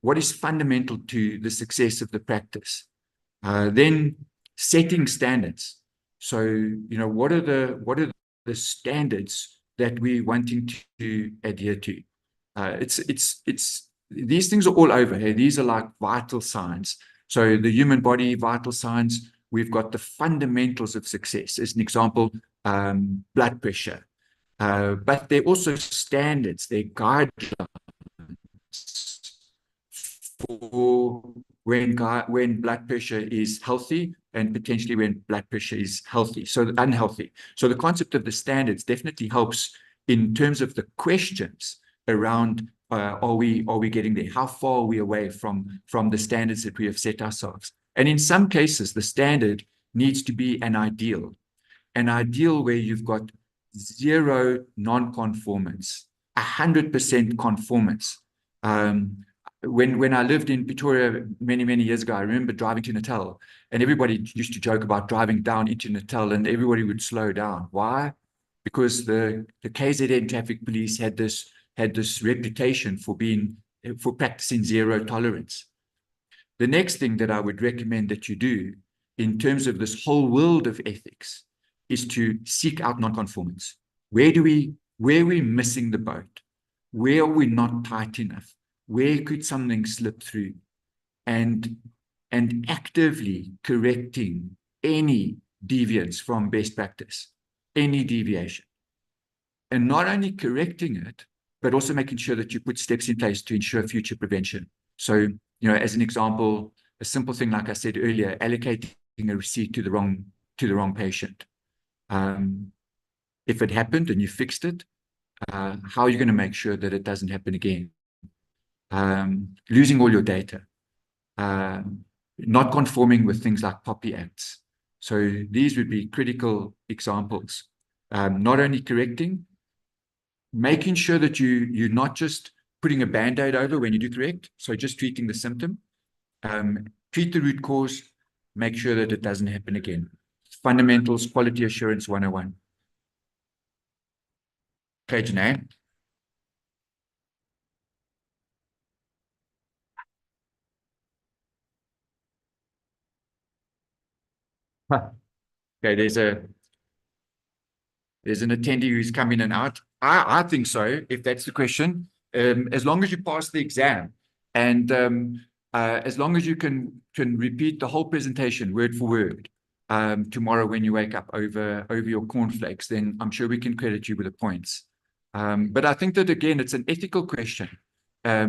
What is fundamental to the success of the practice? Then setting standards. So, what are the standards that we're wanting to adhere to? These things are all over here. These are like vital signs. So the human body, vital signs, we've got the fundamentals of success. As an example, blood pressure. But they're also standards, they're guidelines for when blood pressure is healthy and potentially when blood pressure is unhealthy. So the concept of the standards definitely helps in terms of the questions around are we getting there? How far are we away from the standards that we have set ourselves? And in some cases, the standard needs to be an ideal where you've got zero non-conformance, 100% conformance. When I lived in Pretoria many years ago, I remember driving to Natal, and everybody used to joke about driving down into Natal, and everybody would slow down. Why? Because the KZN traffic police had this reputation for practicing zero tolerance. The next thing that I would recommend that you do in terms of this whole world of ethics is to seek out non-conformance. Where are we missing the boat? Where are we not tight enough? Where could something slip through? And actively correcting any deviance from best practice, any deviation. And not only correcting it, but also making sure that you put steps in place to ensure future prevention. So, as an example, a simple thing, like I said earlier, allocating a receipt to the wrong patient. If it happened and you fixed it, how are you going to make sure that it doesn't happen again? Losing all your data, not conforming with things like POPI Acts. So these would be critical examples. Not only correcting, making sure that you're not just putting a Band-Aid over when you do correct, so just treating the symptom. Treat the root cause, make sure that it doesn't happen again. Fundamentals, quality assurance 101. Okay, Janae. Huh. Okay, there's an attendee who's come in and out. I think so, if that's the question. As long as you pass the exam, and as long as you can repeat the whole presentation word for word tomorrow when you wake up over your cornflakes, then I'm sure we can credit you with the points. But I think that, again, it's an ethical question. I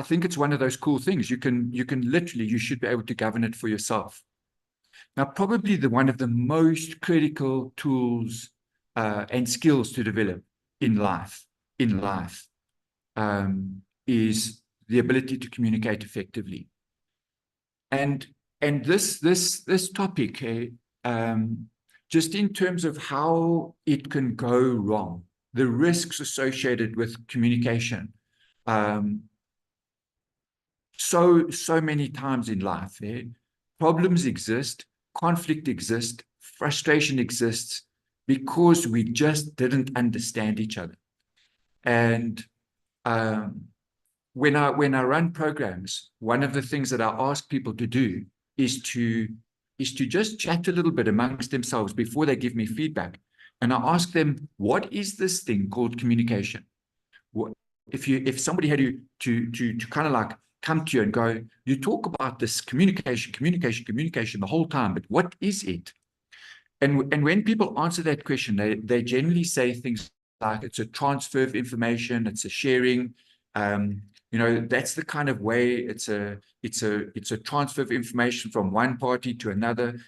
think it's one of those cool things. You should be able to govern it for yourself. Now, probably one of the most critical tools and skills to develop in life is the ability to communicate effectively. And this topic, just in terms of how it can go wrong, the risks associated with communication, so many times in life, problems exist, conflict exists, frustration exists, because we just didn't understand each other. And when I run programs, one of the things that I ask people to do is to just chat a little bit amongst themselves before they give me feedback. And I ask them, what is this thing called communication? If somebody had to kind of like come to you and go, you talk about this communication the whole time, but what is it? And when people answer that question, they generally say things like, it's a transfer of information, it's a sharing. That's the kind of way. It's a transfer of information from one party to another.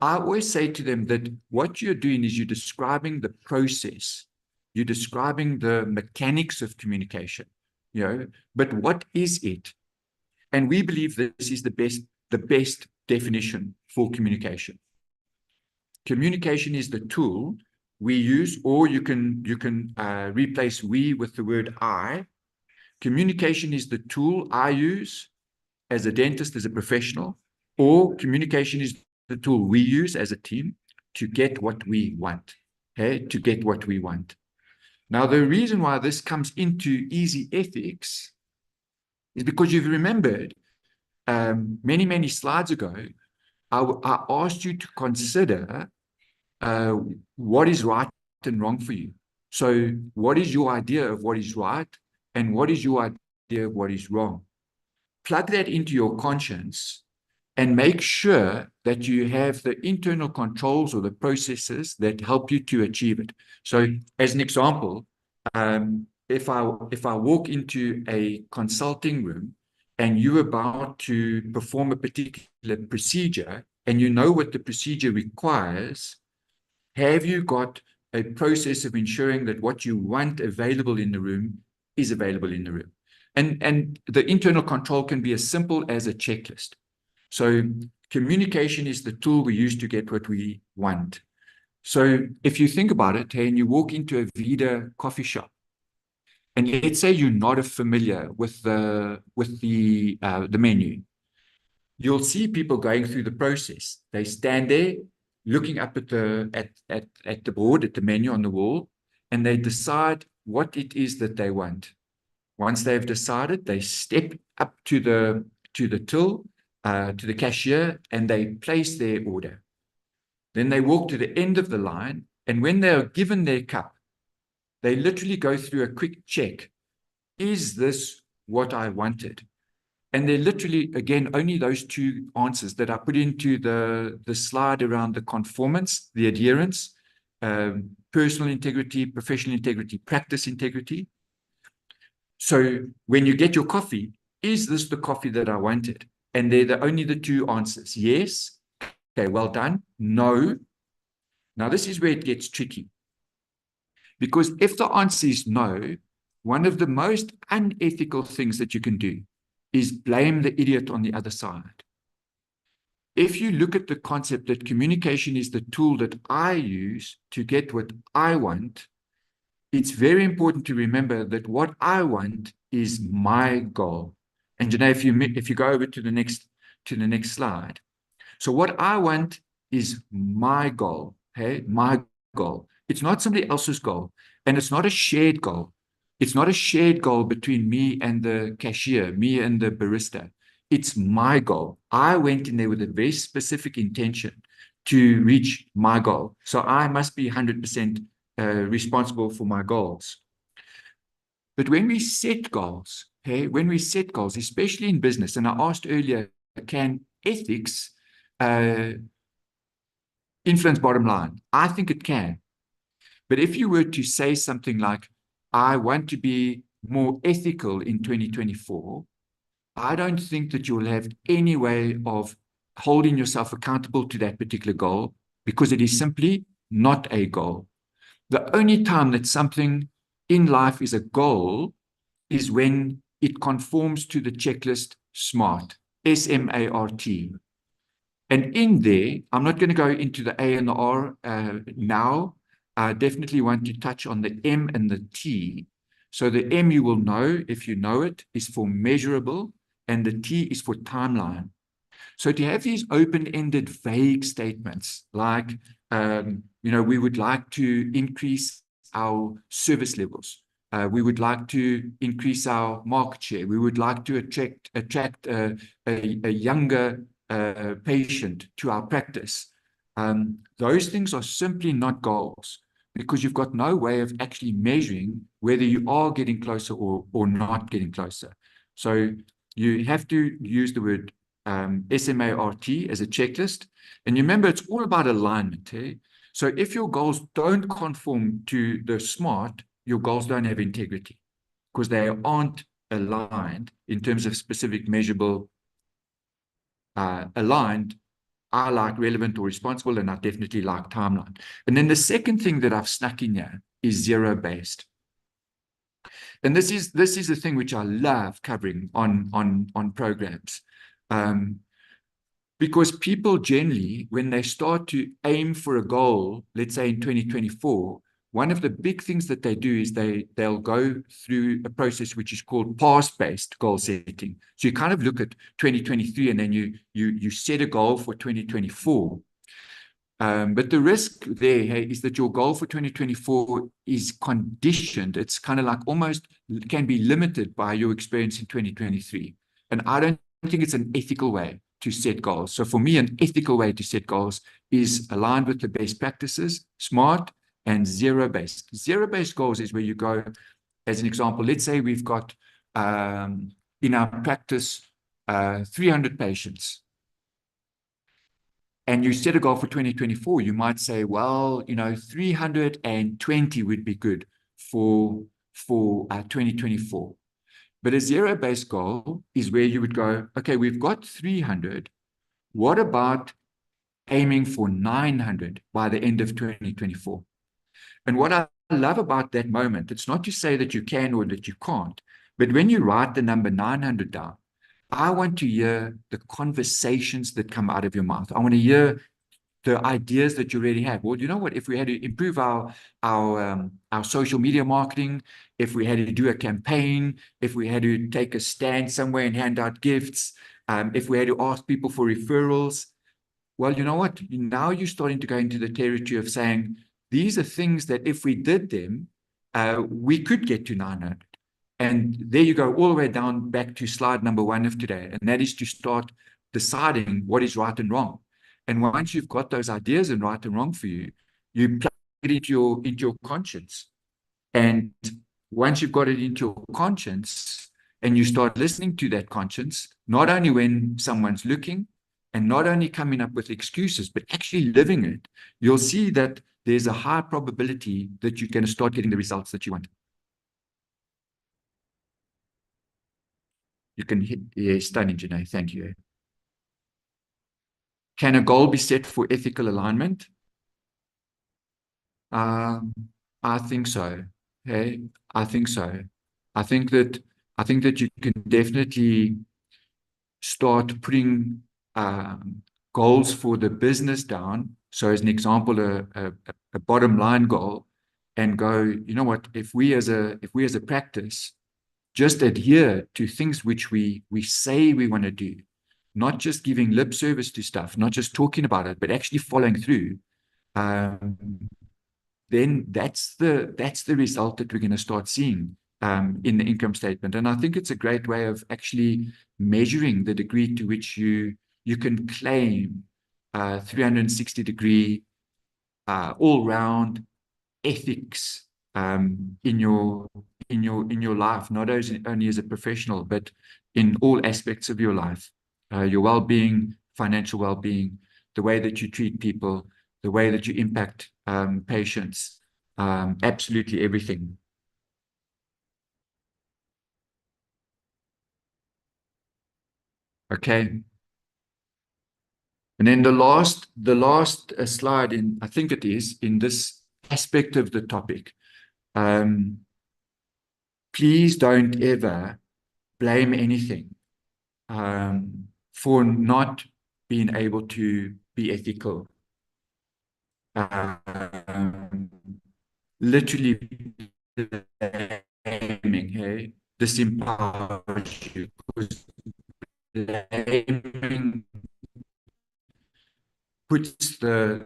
I always say to them that what you're doing is you're describing the process, you're describing the mechanics of communication, but what is it? And we believe this is the best definition for communication. Communication is the tool we use, or you can replace we with the word I. Communication is the tool I use as a dentist, as a professional, or communication is the tool we use as a team to get what we want, to get what we want. Now, the reason why this comes into easy ethics is because you've remembered many slides ago, I asked you to consider what is right and wrong for you. So what is your idea of what is right, and what is your idea of what is wrong? Plug that into your conscience and make sure that you have the internal controls or the processes that help you to achieve it. So as an example, if I walk into a consulting room and you're about to perform a particular procedure and you know what the procedure requires, have you got a process of ensuring that what you want available in the room is available in the room. And the internal control can be as simple as a checklist. So communication is the tool we use to get what we want. So if you think about it, hey, and you walk into a Vida coffee shop, and let's say you're not familiar with the menu, you'll see people going through the process. They stand there looking up at the board, at the menu on the wall, and they decide what it is that they want. Once they've decided, they step up to the till, to the cashier, and they place their order. Then they walk to the end of the line, and when they are given their cup, they literally go through a quick check. Is this what I wanted? And they're literally, again, only those two answers that I put into the slide around the conformance, the adherence, personal integrity, professional integrity, practice integrity. So when you get your coffee, is this the coffee that I wanted? And they're only the two answers. Yes. Okay, well done. No. Now, this is where it gets tricky. Because if the answer is no, one of the most unethical things that you can do is blame the idiot on the other side. If you look at the concept that communication is the tool that I use to get what I want, it's very important to remember that what I want is my goal. And you know, if you go over to the next slide. So what I want is my goal, okay? My goal. It's not somebody else's goal, and it's not a shared goal. It's not a shared goal between me and the cashier, me and the barista. It's my goal. I went in there with a very specific intention to reach my goal. So I must be 100% responsible for my goals. But when we set goals, okay, especially in business, and I asked earlier, can ethics influence bottom line? I think it can. But if you were to say something like, I want to be more ethical in 2024, I don't think that you'll have any way of holding yourself accountable to that particular goal, because it is simply not a goal. The only time that something in life is a goal is when it conforms to the checklist SMART, S-M-A-R-T. And in there, I'm not going to go into the A and the R now. I definitely want to touch on the M and the T. So the M, you will know, if you know it, is for measurable, and the T is for timeline. So to have these open-ended, vague statements like, we would like to increase our service levels. We would like to increase our market share. We would like to attract a younger patient to our practice. Those things are simply not goals, because you've got no way of actually measuring whether you are getting closer or not getting closer. So you have to use the word SMART as a checklist. And remember, it's all about alignment. Eh? So if your goals don't conform to the SMART, your goals don't have integrity, because they aren't aligned in terms of specific measurable. Aligned, I like relevant or responsible, and I definitely like timeline. And then the second thing that I've snuck in here is zero-based. And this is the thing which I love covering on programs. Because people generally, when they start to aim for a goal, let's say in 2024, one of the big things that they do is they'll go through a process which is called past-based goal setting. So you kind of look at 2023, and then you set a goal for 2024. But the risk there, hey, is that your goal for 2024 is conditioned. It's kind of like almost can be limited by your experience in 2023. And I don't think it's an ethical way to set goals. So for me, an ethical way to set goals is aligned with the best practices, SMART, and zero-based. Zero-based goals is where you go, as an example, let's say we've got in our practice 300 patients. And you set a goal for 2024, you might say, well, 320 would be good for 2024. But a zero-based goal is where you would go, okay, we've got 300. What about aiming for 900 by the end of 2024? And what I love about that moment, it's not to say that you can or that you can't, but when you write the number 900 down, I want to hear the conversations that come out of your mouth. I want to hear the ideas that you already have. Well, you know what? If we had to improve our social media marketing, if we had to do a campaign, if we had to take a stand somewhere and hand out gifts, if we had to ask people for referrals, well, you know what? Now you're starting to go into the territory of saying these are things that if we did them, we could get to 900. And there you go, all the way down back to slide number 1 of today. And that is to start deciding what is right and wrong. And once you've got those ideas and right and wrong for you, you plug it into your conscience. And once you've got it into your conscience and you start listening to that conscience, not only when someone's looking and not only coming up with excuses, but actually living it, you'll see that there's a high probability that you're going to start getting the results that you want. You can hit, yeah, stunning, Janae. Thank you. Can a goal be set for ethical alignment? I think so. Hey, I think so. I think that you can definitely start putting goals for the business down. So, as an example, a bottom line goal, and go, you know what? If we as a practice just adhere to things which we say we want to do, not just giving lip service to stuff, not just talking about it, but actually following through. Then that's the result that we're going to start seeing in the income statement. And I think it's a great way of actually measuring the degree to which you can claim 360-degree all-round ethics in your life, not only as a professional, but in all aspects of your life, your well-being, financial well-being, the way that you treat people, the way that you impact patients, absolutely everything. Okay. And then the last slide in, I think it is, in this aspect of the topic. Please don't ever blame anything for not being able to be ethical. Literally blaming, hey, disempowers you, because blaming puts the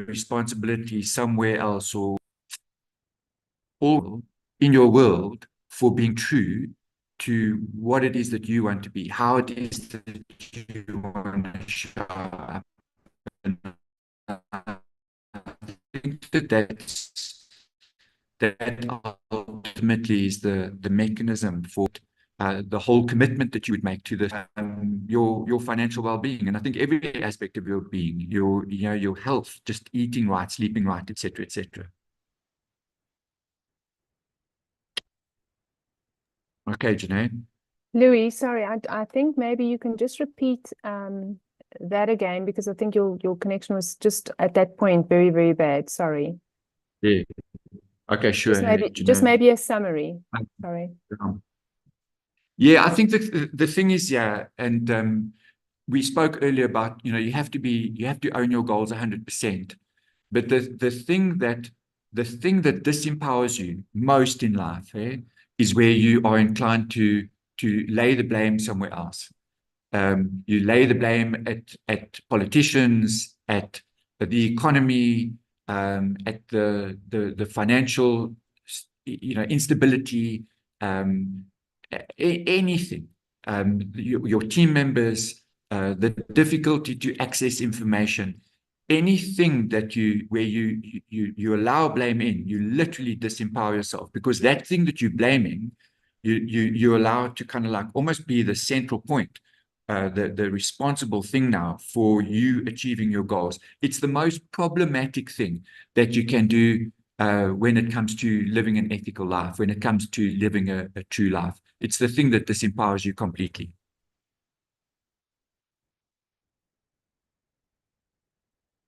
responsibility somewhere else, or all in your world, for being true to what it is that you want to be, how it is that you want to show up. And I think that ultimately is the mechanism for the whole commitment that you would make to your financial well-being. And I think every aspect of your being, your health, just eating right, sleeping right, etc., etc. Okay, Janae. Louis, sorry, I think maybe you can just repeat that again, because I think your connection was just at that point very, very bad. Sorry. Yeah. Okay, sure. Just maybe a summary. Sorry. Yeah, I think the thing is, yeah, and we spoke earlier about, you have to own your goals 100%. But the thing that disempowers you most in life, is where you are inclined to lay the blame somewhere else. You lay the blame at politicians, at the economy, at the financial, instability, anything. Your team members, the difficulty to access information, anything that where you allow blame in, you literally disempower yourself, because that thing that you're blaming, you allow it to kind of like almost be the central point. The responsible thing now for you achieving your goals. It's the most problematic thing that you can do when it comes to living an ethical life, when it comes to living a true life. It's the thing that disempowers you completely.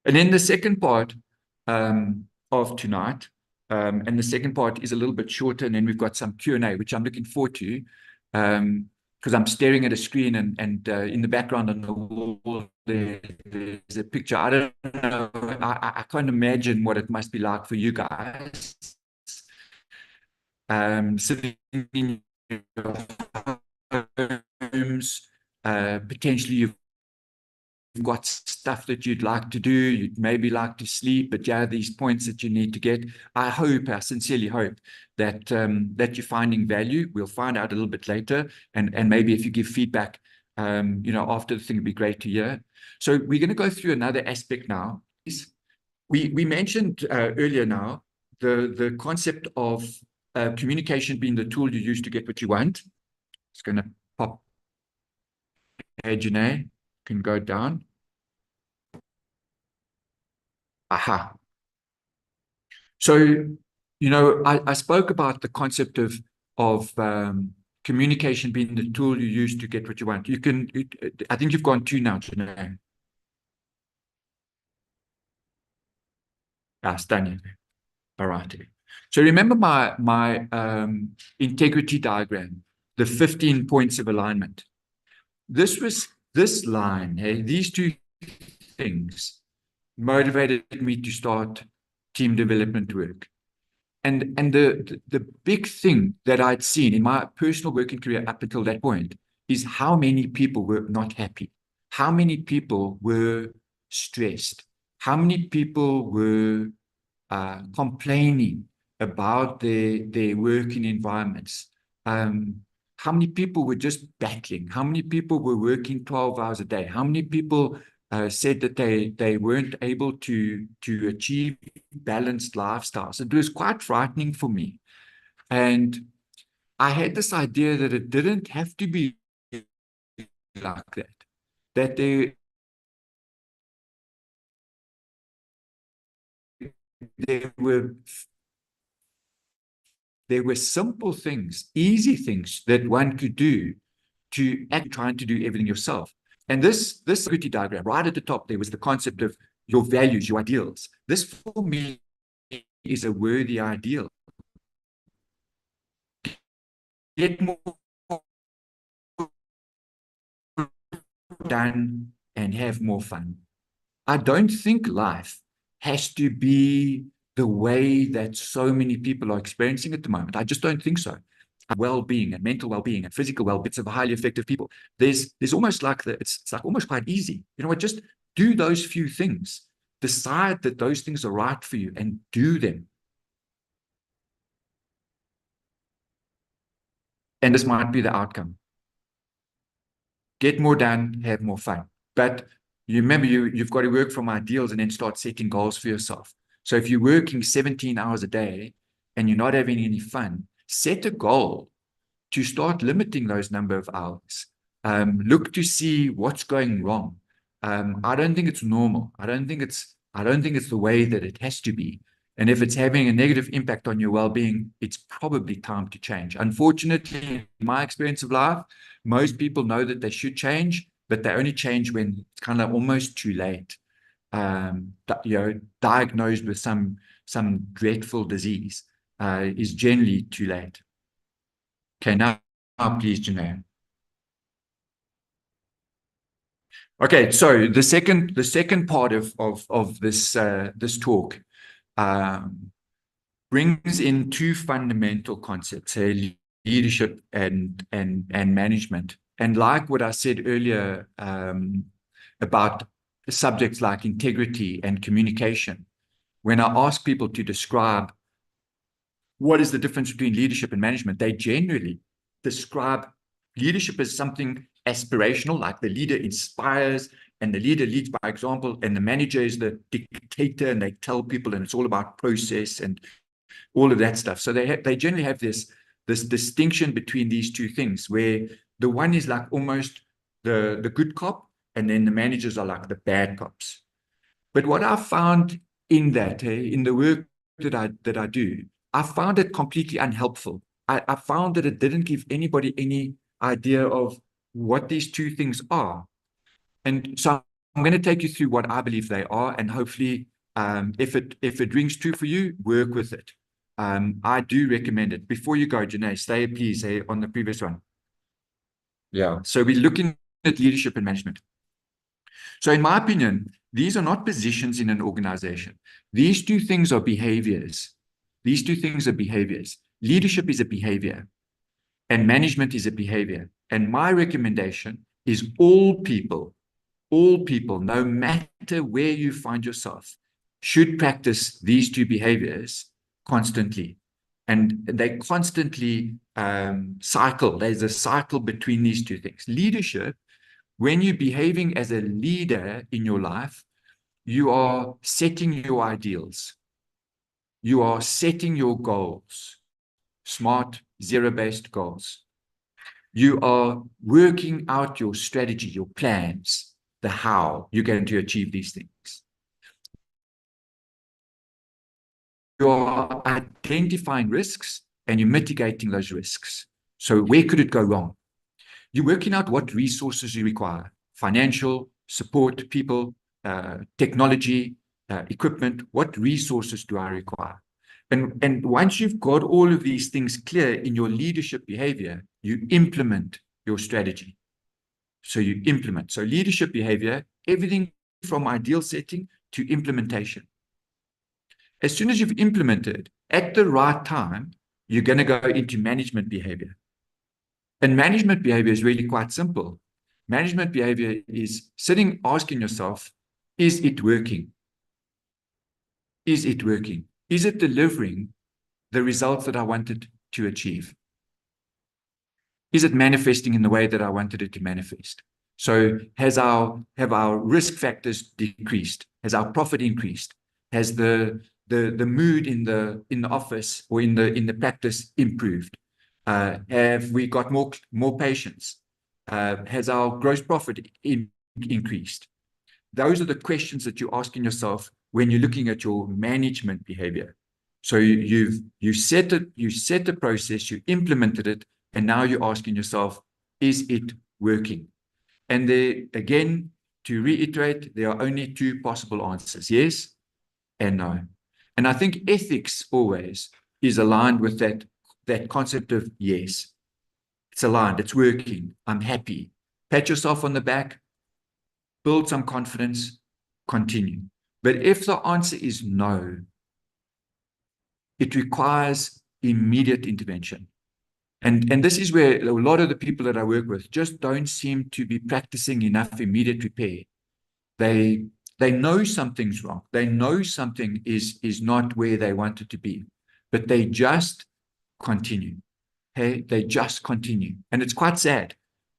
And then the second part of tonight And the second part is a little bit shorter, and then we've got some Q&A, which I'm looking forward to, because I'm staring at a screen, and in the background on the wall there's a picture. I don't know. I can't imagine what it must be like for you guys, sitting in your homes. Potentially you've got stuff that you'd like to do, you'd maybe like to sleep, but you have these points that you need to get. I sincerely hope that that you're finding value. We'll find out a little bit later, and maybe if you give feedback, after the thing, it'd be great to hear. So we're going to go through another aspect now. We mentioned earlier now the concept of communication being the tool you use to get what you want. It's going to pop. Hey, Janae, can go down. Aha. So, I spoke about the concept of communication being the tool you use to get what you want. I think you've gone 2 now, Janae. Stunning. All right. So remember my integrity diagram, the 15 points of alignment. This line, hey, these 2 things motivated me to start team development work. And the big thing that I'd seen in my personal working career up until that point is how many people were not happy, how many people were stressed, how many people were complaining about their working environments. How many people were just battling? How many people were working 12 hours a day? How many people said that they weren't able to achieve balanced lifestyles? It was quite frightening for me. And I had this idea that it didn't have to be like that, that there were simple things, easy things that one could do to act trying to do everything yourself. And this integrity diagram, right at the top, there was the concept of your values, your ideals. This for me is a worthy ideal. Get more done and have more fun. I don't think life has to be the way that so many people are experiencing at the moment. I just don't think so. Well-being and mental well-being and physical well-being, it's of highly effective people. There's almost like it's like almost quite easy. Just do those few things. Decide that those things are right for you and do them. And this might be the outcome. Get more done, have more fun. But you remember, you've got to work from ideals and then start setting goals for yourself. So if you're working 17 hours a day and you're not having any fun, set a goal to start limiting those number of hours. Look to see what's going wrong. I don't think it's normal. I don't think it's the way that it has to be. And if it's having a negative impact on your well-being, it's probably time to change. Unfortunately, in my experience of life, most people know that they should change, but they only change when it's kind of almost too late. Diagnosed with some dreadful disease is generally too late. Okay, now please, Janae. Okay, so the second part of this talk brings in 2 fundamental concepts: leadership and management. And like what I said earlier about subjects like integrity and communication, when I ask people to describe what is the difference between leadership and management, they generally describe leadership as something aspirational, like the leader inspires and the leader leads by example, and the manager is the dictator and they tell people, and it's all about process and all of that stuff. So they generally have this distinction between these 2 things, where the one is like almost the good cop, and then the managers are like the bad cops. But what I found in that, in the work that I do, I found it completely unhelpful. I found that it didn't give anybody any idea of what these 2 things are. And so I'm going to take you through what I believe they are, and hopefully, if it rings true for you, work with it. I do recommend it. Before you go, Janae, stay please on the previous one. Yeah. So we're looking at leadership and management. So in my opinion, these are not positions in an organization. These two things are behaviors. These two things are behaviors. Leadership is a behavior and management is a behavior. And my recommendation is all people, no matter where you find yourself, should practice these two behaviors constantly. And they constantly cycle. There's a cycle between these two things. Leadership, when you're behaving as a leader in your life, you are setting your ideals. You are setting your goals, smart, zero-based goals. You are working out your strategy, your plans, the how you're going to achieve these things. You are identifying risks and you're mitigating those risks. So where could it go wrong? You're working out what resources you require: financial, support, people, technology, equipment. What resources do I require? And once you've got all of these things clear in your leadership behavior, you implement your strategy. So you implement. So leadership behavior, everything from ideal setting to implementation. As soon as you've implemented at the right time, you're going to go into management behavior. And management behavior is really quite simple. Management behavior is sitting, asking yourself, is it working? Is it working? Is it delivering the results that I wanted to achieve? Is it manifesting in the way that I wanted it to manifest? So have our risk factors decreased? Has our profit increased? Has the mood in the office or in the practice improved? Have we got more patients? Has our gross profit increased? Those are the questions that you're asking yourself when you're looking at your management behavior. So you set the process, you implemented it, and now you're asking yourself, is it working? And there, again, to reiterate, there are only two possible answers, yes and no. And I think ethics always is aligned with that concept of yes. It's aligned, it's working, I'm happy. Pat yourself on the back, build some confidence, continue. But if the answer is no, it requires immediate intervention. And this is where a lot of the people that I work with just don't seem to be practicing enough immediate repair. They know something's wrong. They know something is not where they want it to be, but they just continue. Hey, they just continue. And it's quite sad.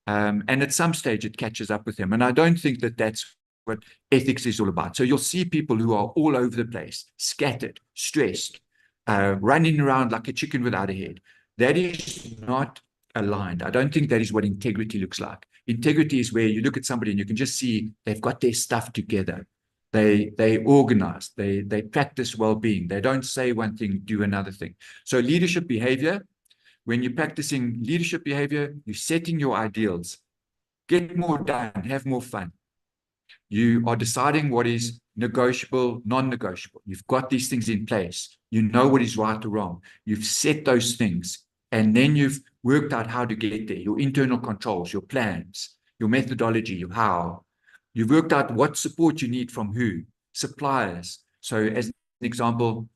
And at some stage, it catches up with them. And I don't think that that's what ethics is all about. So you'll see people who are all over the place, scattered, stressed, running around like a chicken without a head. That is not aligned. I don't think that is what integrity looks like. Integrity is where you look at somebody and you can just see they've got their stuff together. They organize, they practice well-being. They don't say one thing, do another thing. So leadership behavior, when you're practicing leadership behavior, you're setting your ideals. Get more done, have more fun. You are deciding what is negotiable, non-negotiable. You've got these things in place. You know what is right or wrong. You've set those things, and then you've worked out how to get there, your internal controls, your plans, your methodology, your how. You've worked out what support you need from who, suppliers. So as an example,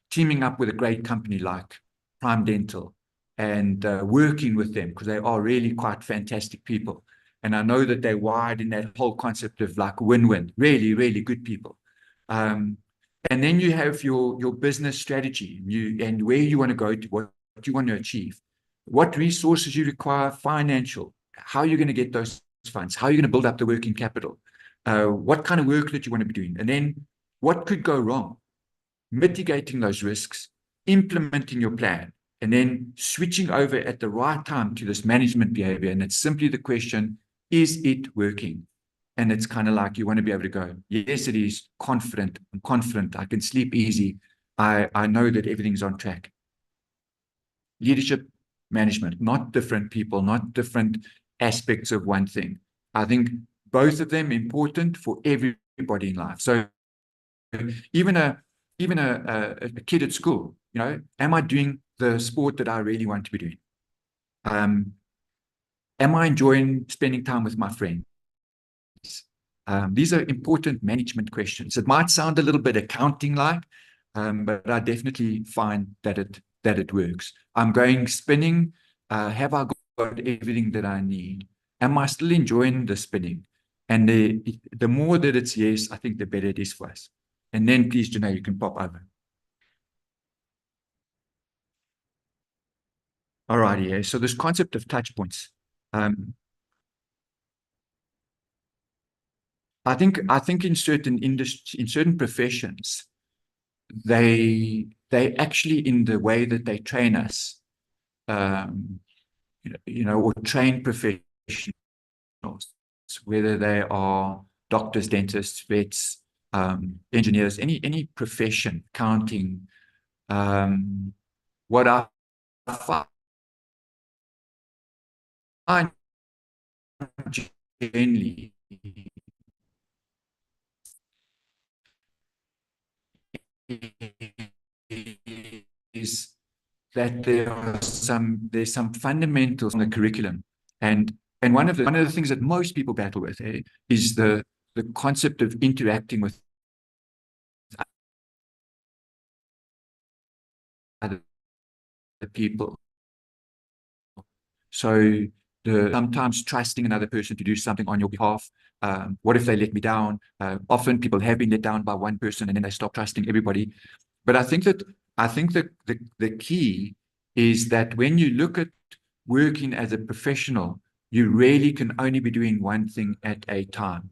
teaming up with a great company like Prime Dental and working with them because they are really quite fantastic people. And I know that they're wired in that whole concept of like win-win, really, really good people. And then you have your business strategy and where you want to go to, what you want to achieve, what resources you require, financial, how you're going to get those funds, how you're going to build up the working capital, what kind of work that you want to be doing, and then what could go wrong, mitigating those risks, implementing your plan, and then switching over at the right time to this management behavior. And it's simply the question, is it working? And it's kind of like you want to be able to go, yes, it is. Confident. I'm confident. I can sleep easy. I know that everything's on track. Leadership, management, not different people, not different aspects of one thing. I think both of them important for everybody in life. So even a kid at school, am I doing the sport that I really want to be doing? Am I enjoying spending time with my friends? These are important management questions. It might sound a little bit accounting-like, but I definitely find that it works. I'm going spinning. Have I got everything that I need? Am I still enjoying the spinning? And the more that it's yes, I think the better it is for us. And then please, Janae, you can pop over. All righty. Yeah. So this concept of touch points. I think in certain industries, in certain professions, they actually, in the way that they train us, or train professionals, whether they are doctors, dentists, vets, engineers, any profession, counting, what I find generally is that there's some fundamentals in the curriculum, and one of the things that most people battle with is the concept of interacting with other people. So sometimes trusting another person to do something on your behalf. What if they let me down? Often people have been let down by one person and then they stop trusting everybody. But I think that the key is that when you look at working as a professional, you really can only be doing one thing at a time.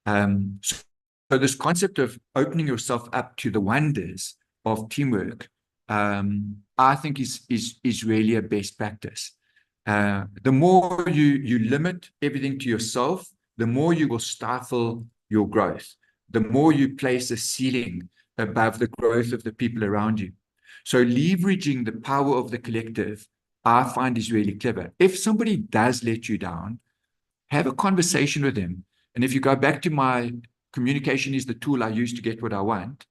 So this concept of opening yourself up to the wonders of teamwork, I think is really a best practice. The more you limit everything to yourself, the more you will stifle your growth. The more you place a ceiling above the growth of the people around you. So leveraging the power of the collective, I find, is really clever. If somebody does let you down, have a conversation with them. And if you go back to my communication is the tool I use to get what I want,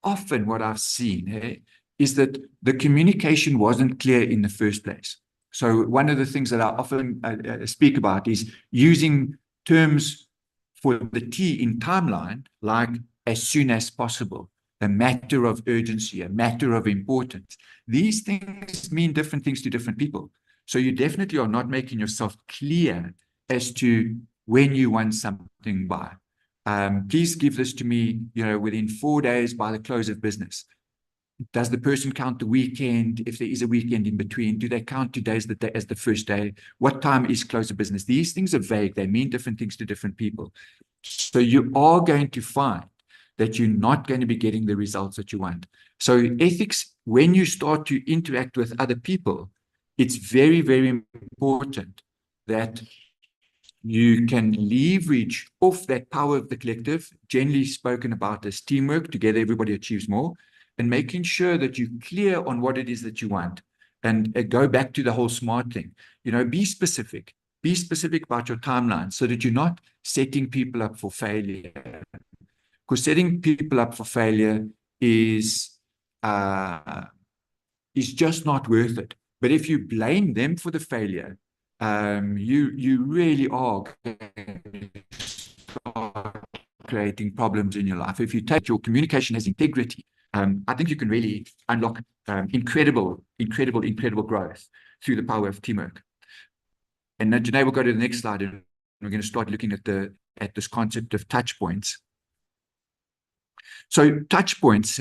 often what I've seen is that the communication wasn't clear in the first place. So one of the things that I often speak about is using terms for the T in timeline, like as soon as possible, a matter of urgency, a matter of importance. These things mean different things to different people. So you definitely are not making yourself clear as to when you want something by. Please give this to me, within 4 days by the close of business. Does the person count the weekend? If there is a weekend in between, do they count 2 days as the first day? What time is close of business? These things are vague. They mean different things to different people. So you are going to find that you're not going to be getting the results that you want. So ethics, when you start to interact with other people, it's very, very important that you can leverage off that power of the collective, generally spoken about as teamwork. Together, everybody achieves more, and making sure that you're clear on what it is that you want. And go back to the whole SMART thing. Be specific. Be specific about your timeline so that you're not setting people up for failure. Because setting people up for failure is just not worth it. But if you blame them for the failure, you really are creating problems in your life. If you take your communication as integrity, I think you can really unlock incredible growth through the power of teamwork. And now, Janae, we'll go to the next slide, and we're going to start looking at this concept of touch points. So touch points,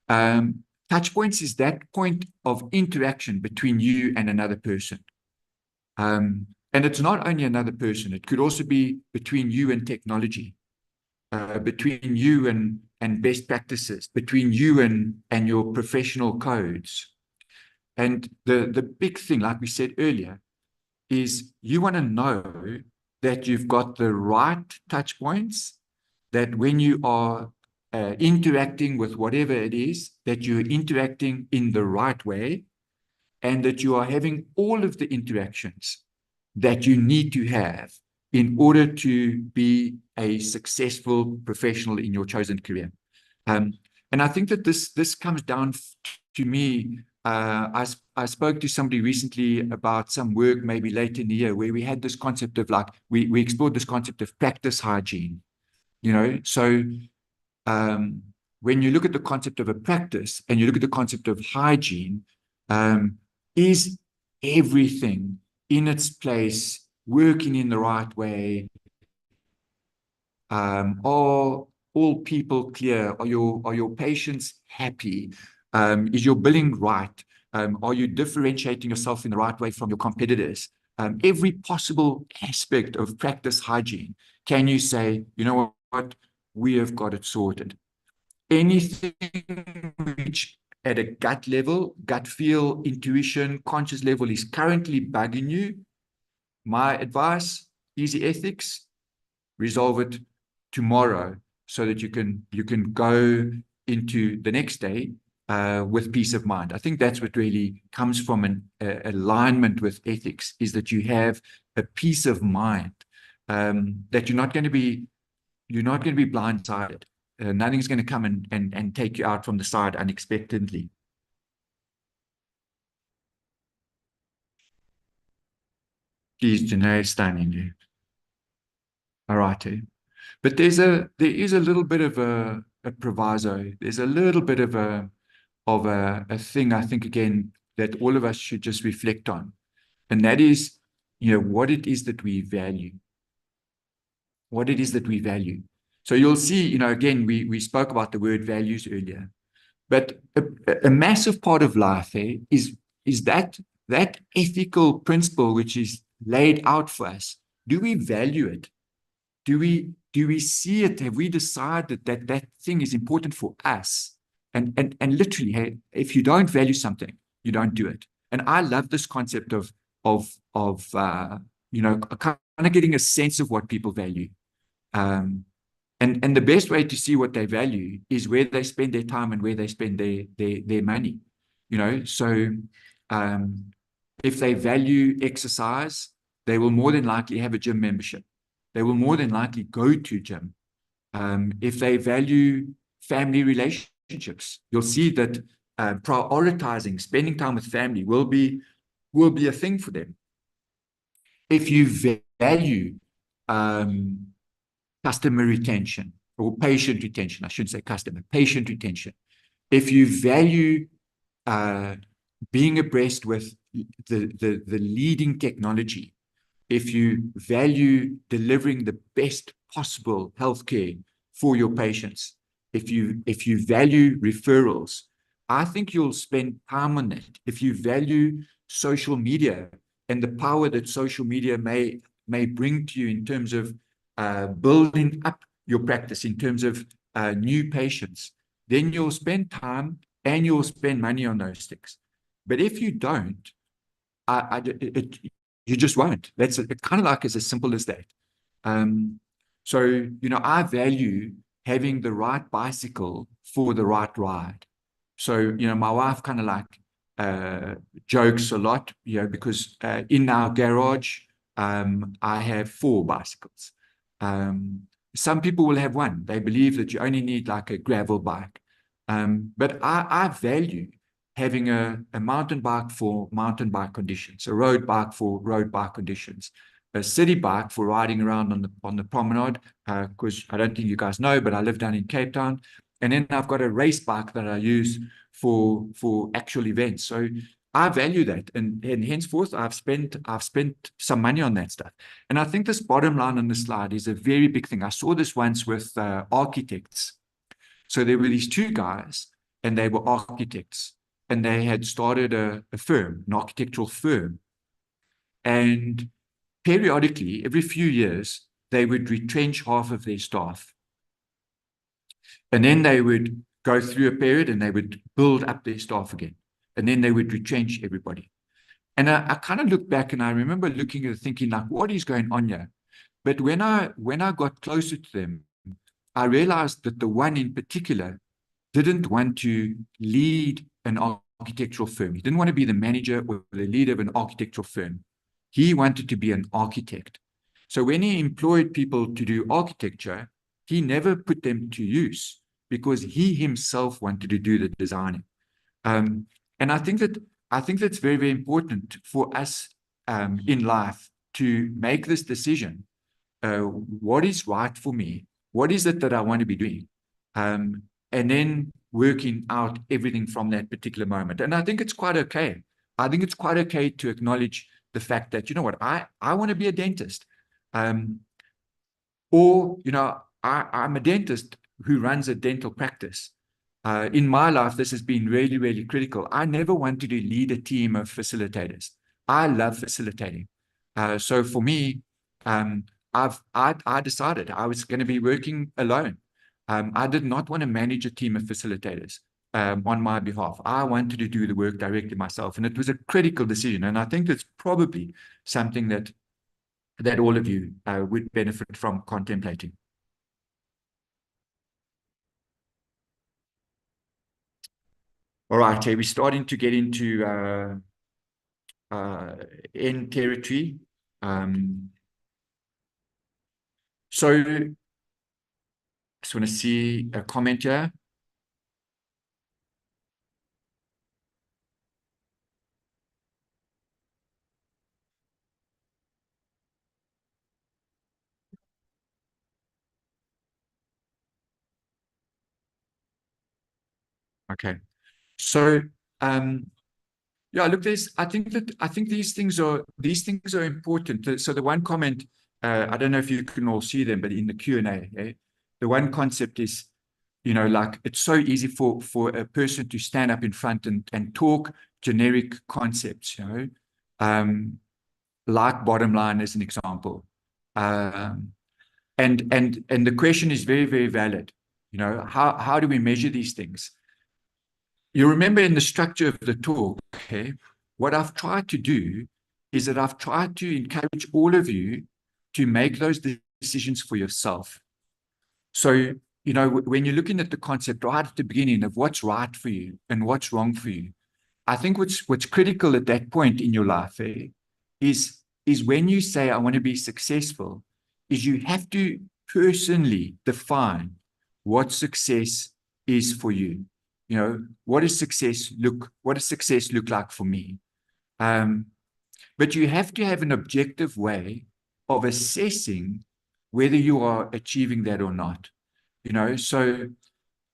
touch points is that point of interaction between you and another person. And it's not only another person, it could also be between you and technology, between you and best practices, between you and your professional codes. And the big thing, like we said earlier, is you want to know that you've got the right touch points, that when you are interacting with whatever it is, that you're interacting in the right way, and that you are having all of the interactions that you need to have in order to be a successful professional in your chosen career. And I think that this comes down to me, I spoke to somebody recently about some work maybe late in the year where we had this concept of like, we explored this concept of practice hygiene, you know? So when you look at the concept of a practice and you look at the concept of hygiene, is everything in its place, working in the right way? Are all people clear? Are your patients happy? Is your billing right? Are you differentiating yourself in the right way from your competitors? Every possible aspect of practice hygiene. Can you say, you know what, we have got it sorted? Anything which at a gut level, gut feel, intuition, conscious level is currently bugging you, my advice, easy ethics, resolve it tomorrow so that you can go into the next day with peace of mind. I think that's what really comes from an alignment with ethics, is that you have a peace of mind, that you're not going to be blindsided. Nothing's going to come and take you out from the side unexpectedly. Please, Janae, stunning you. All righty. But there is a little bit of a proviso. There's a little bit of a thing, I think, again, that all of us should just reflect on. And that is, you know, what it is that we value. What it is that we value. So you'll see, you know, again, we spoke about the word values earlier. But a massive part of life is that ethical principle which is laid out for us. Do we value it? Do we see it? Have we decided that that thing is important for us? And literally, hey, if you don't value something, you don't do it. And I love this concept of you know, kind of getting a sense of what people value. And the best way to see what they value is where they spend their time and where they spend their money. You know, so if they value exercise, they will more than likely have a gym membership. They will more than likely go to gym. If they value family relationships, you'll see that prioritizing spending time with family will be a thing for them. If you value customer retention or patient retention, I shouldn't say customer, patient retention. If you value being abreast with the leading technology, if you value delivering the best possible healthcare for your patients, if you value referrals, I think you'll spend time on that. If you value social media and the power that social media may bring to you in terms of building up your practice, in terms of new patients, then you'll spend time and you'll spend money on those things. But if you don't, you just won't. It's kind of like as simple as that. So, you know, I value having the right bicycle for the right ride. So, you know, my wife kind of like jokes a lot, you know, because in our garage, I have 4 bicycles. Some people will have 1. They believe that you only need like a gravel bike. But I value having a mountain bike for mountain bike conditions, a road bike for road bike conditions, a city bike for riding around on the promenade, because I don't think you guys know, but I live down in Cape Town. And then I've got a race bike that I use for actual events. So I value that. And henceforth, I've spent some money on that stuff. And I think this bottom line on the slide is a very big thing. I saw this once with architects. So there were these 2 guys, and they were architects. And they had started a firm, an architectural firm. And periodically, every few years, they would retrench half of their staff. And then they would go through a period and they would build up their staff again. And then they would retrench everybody. And I kind of look back and I remember looking at it thinking, like, what is going on here? But when I got closer to them, I realized that the one in particular didn't want to lead an architectural firm. He didn't want to be the manager or the leader of an architectural firm. He wanted to be an architect. So when he employed people to do architecture, he never put them to use because he himself wanted to do the designing. And I think that's very, very important for us in life to make this decision. What is right for me? What is it that I want to be doing? And then working out everything from that particular moment. And I think it's quite okay. I think it's quite okay to acknowledge the fact that, you know what, I want to be a dentist. Or, you know, I'm a dentist who runs a dental practice. In my life, this has been really, really critical. I never wanted to lead a team of facilitators. I love facilitating. So for me, I decided I was going to be working alone. I did not want to manage a team of facilitators on my behalf. I wanted to do the work directly myself, and it was a critical decision. And I think that's probably something that all of you would benefit from contemplating. All right, we're starting to get into end territory. So I just want to see a comment here. Okay. So yeah, look, I think these things are important. So the one comment, I don't know if you can all see them, but in the Q&A, the one concept is, you know, like it's so easy for a person to stand up in front and talk generic concepts, you know, like bottom line as an example. And the question is very, very valid. You know, how do we measure these things? You remember in the structure of the talk, okay, what I've tried to do is that I've tried to encourage all of you to make those decisions for yourself. So, you know, when you're looking at the concept right at the beginning of what's right for you and what's wrong for you, I think what's critical at that point in your life is when you say, I want to be successful, is you have to personally define what success is for you. You know, what does success look like for me? But you have to have an objective way of assessing whether you are achieving that or not. You know, so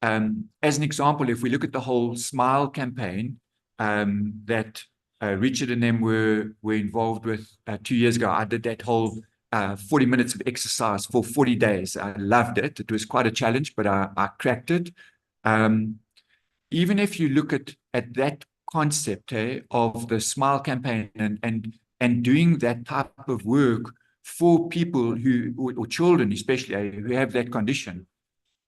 as an example, if we look at the whole SMILE campaign that Richard and them were involved with 2 years ago, I did that whole 40 minutes of exercise for 40 days. I loved it. It was quite a challenge, but I cracked it. Even if you look at that concept of the SMILE campaign and doing that type of work for people who, or children especially, who have that condition,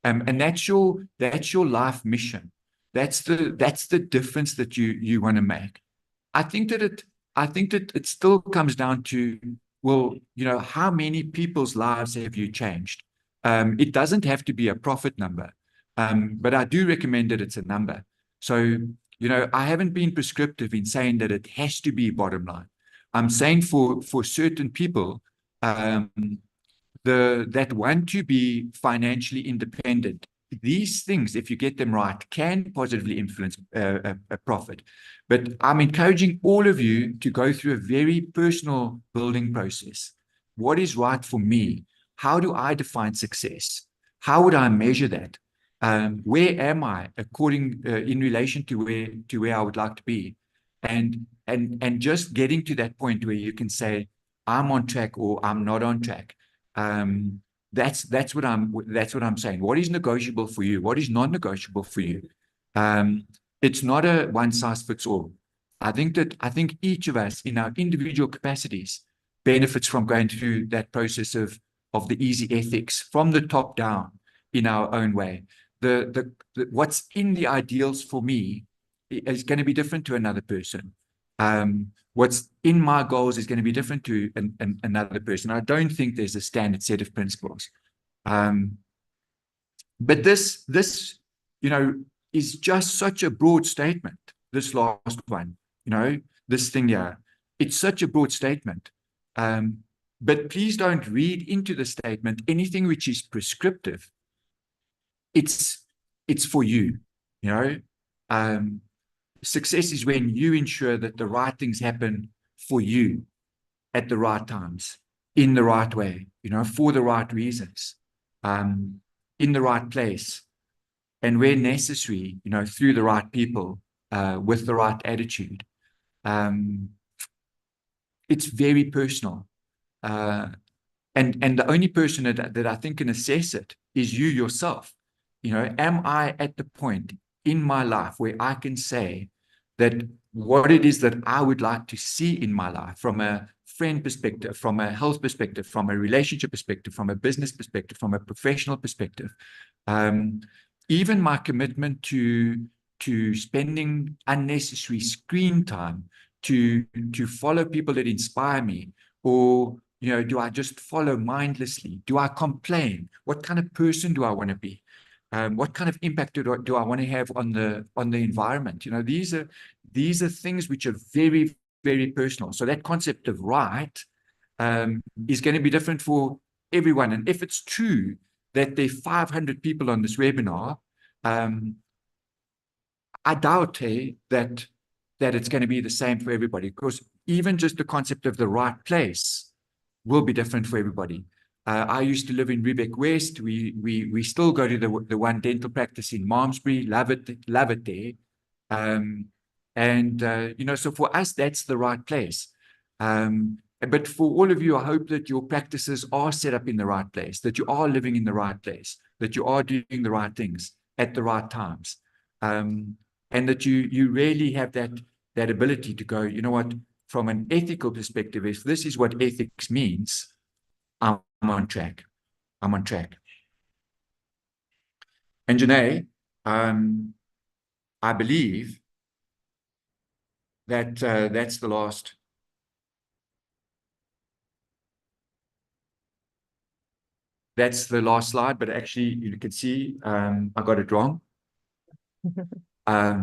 and that's your life mission. That's the difference that you want to make. I think that it still comes down to, well, you know, how many people's lives have you changed? It doesn't have to be a profit number, but I do recommend that it's a number. So, you know, I haven't been prescriptive in saying that it has to be bottom line. I'm saying for certain people, that want to be financially independent, these things, if you get them right, can positively influence a profit. But I'm encouraging all of you to go through a very personal building process. What is right for me? How do I define success? How would I measure that? Where am I according in relation to where I would like to be? And just getting to that point where you can say, I'm on track or I'm not on track. That's what I'm saying. What is negotiable for you? What is non-negotiable for you? It's not a one size fits all. I think each of us in our individual capacities benefits from going through that process of the easy ethics from the top down in our own way. The what's in the ideals for me is going to be different to another person. What's in my goals is going to be different to another person. I don't think there's a standard set of principles. But this, you know, is just such a broad statement. This last one, you know, this thing here, it's such a broad statement. But please don't read into the statement anything which is prescriptive. It's for you, you know. Success is when you ensure that the right things happen for you at the right times, in the right way, for the right reasons, in the right place, and where necessary, through the right people, with the right attitude. It's very personal. And the only person that I think can assess it is you yourself. Am I at the point in my life where I can say that what it is that I would like to see in my life from a friend perspective, from a health perspective, from a relationship perspective, from a business perspective, from a professional perspective, even my commitment to spending unnecessary screen time to follow people that inspire me, or do I just follow mindlessly? Do I complain? What kind of person do I want to be? What kind of impact do I want to have on the environment? These are things which are very, very personal. So that concept of right is going to be different for everyone. And if it's true that there are 500 people on this webinar, I doubt that it's going to be the same for everybody, because even just the concept of the right place will be different for everybody. I used to live in Riebeck West. We still go to the one dental practice in Malmesbury. Love it there. So for us, that's the right place. But for all of you, I hope that your practices are set up in the right place, that you are living in the right place, that you are doing the right things at the right times, and that you really have that ability to go, you know what, from an ethical perspective, if this is what ethics means, I'm on track. I'm on track. And Janae, I believe that that's the last. That's the last slide, but actually you can see I got it wrong. I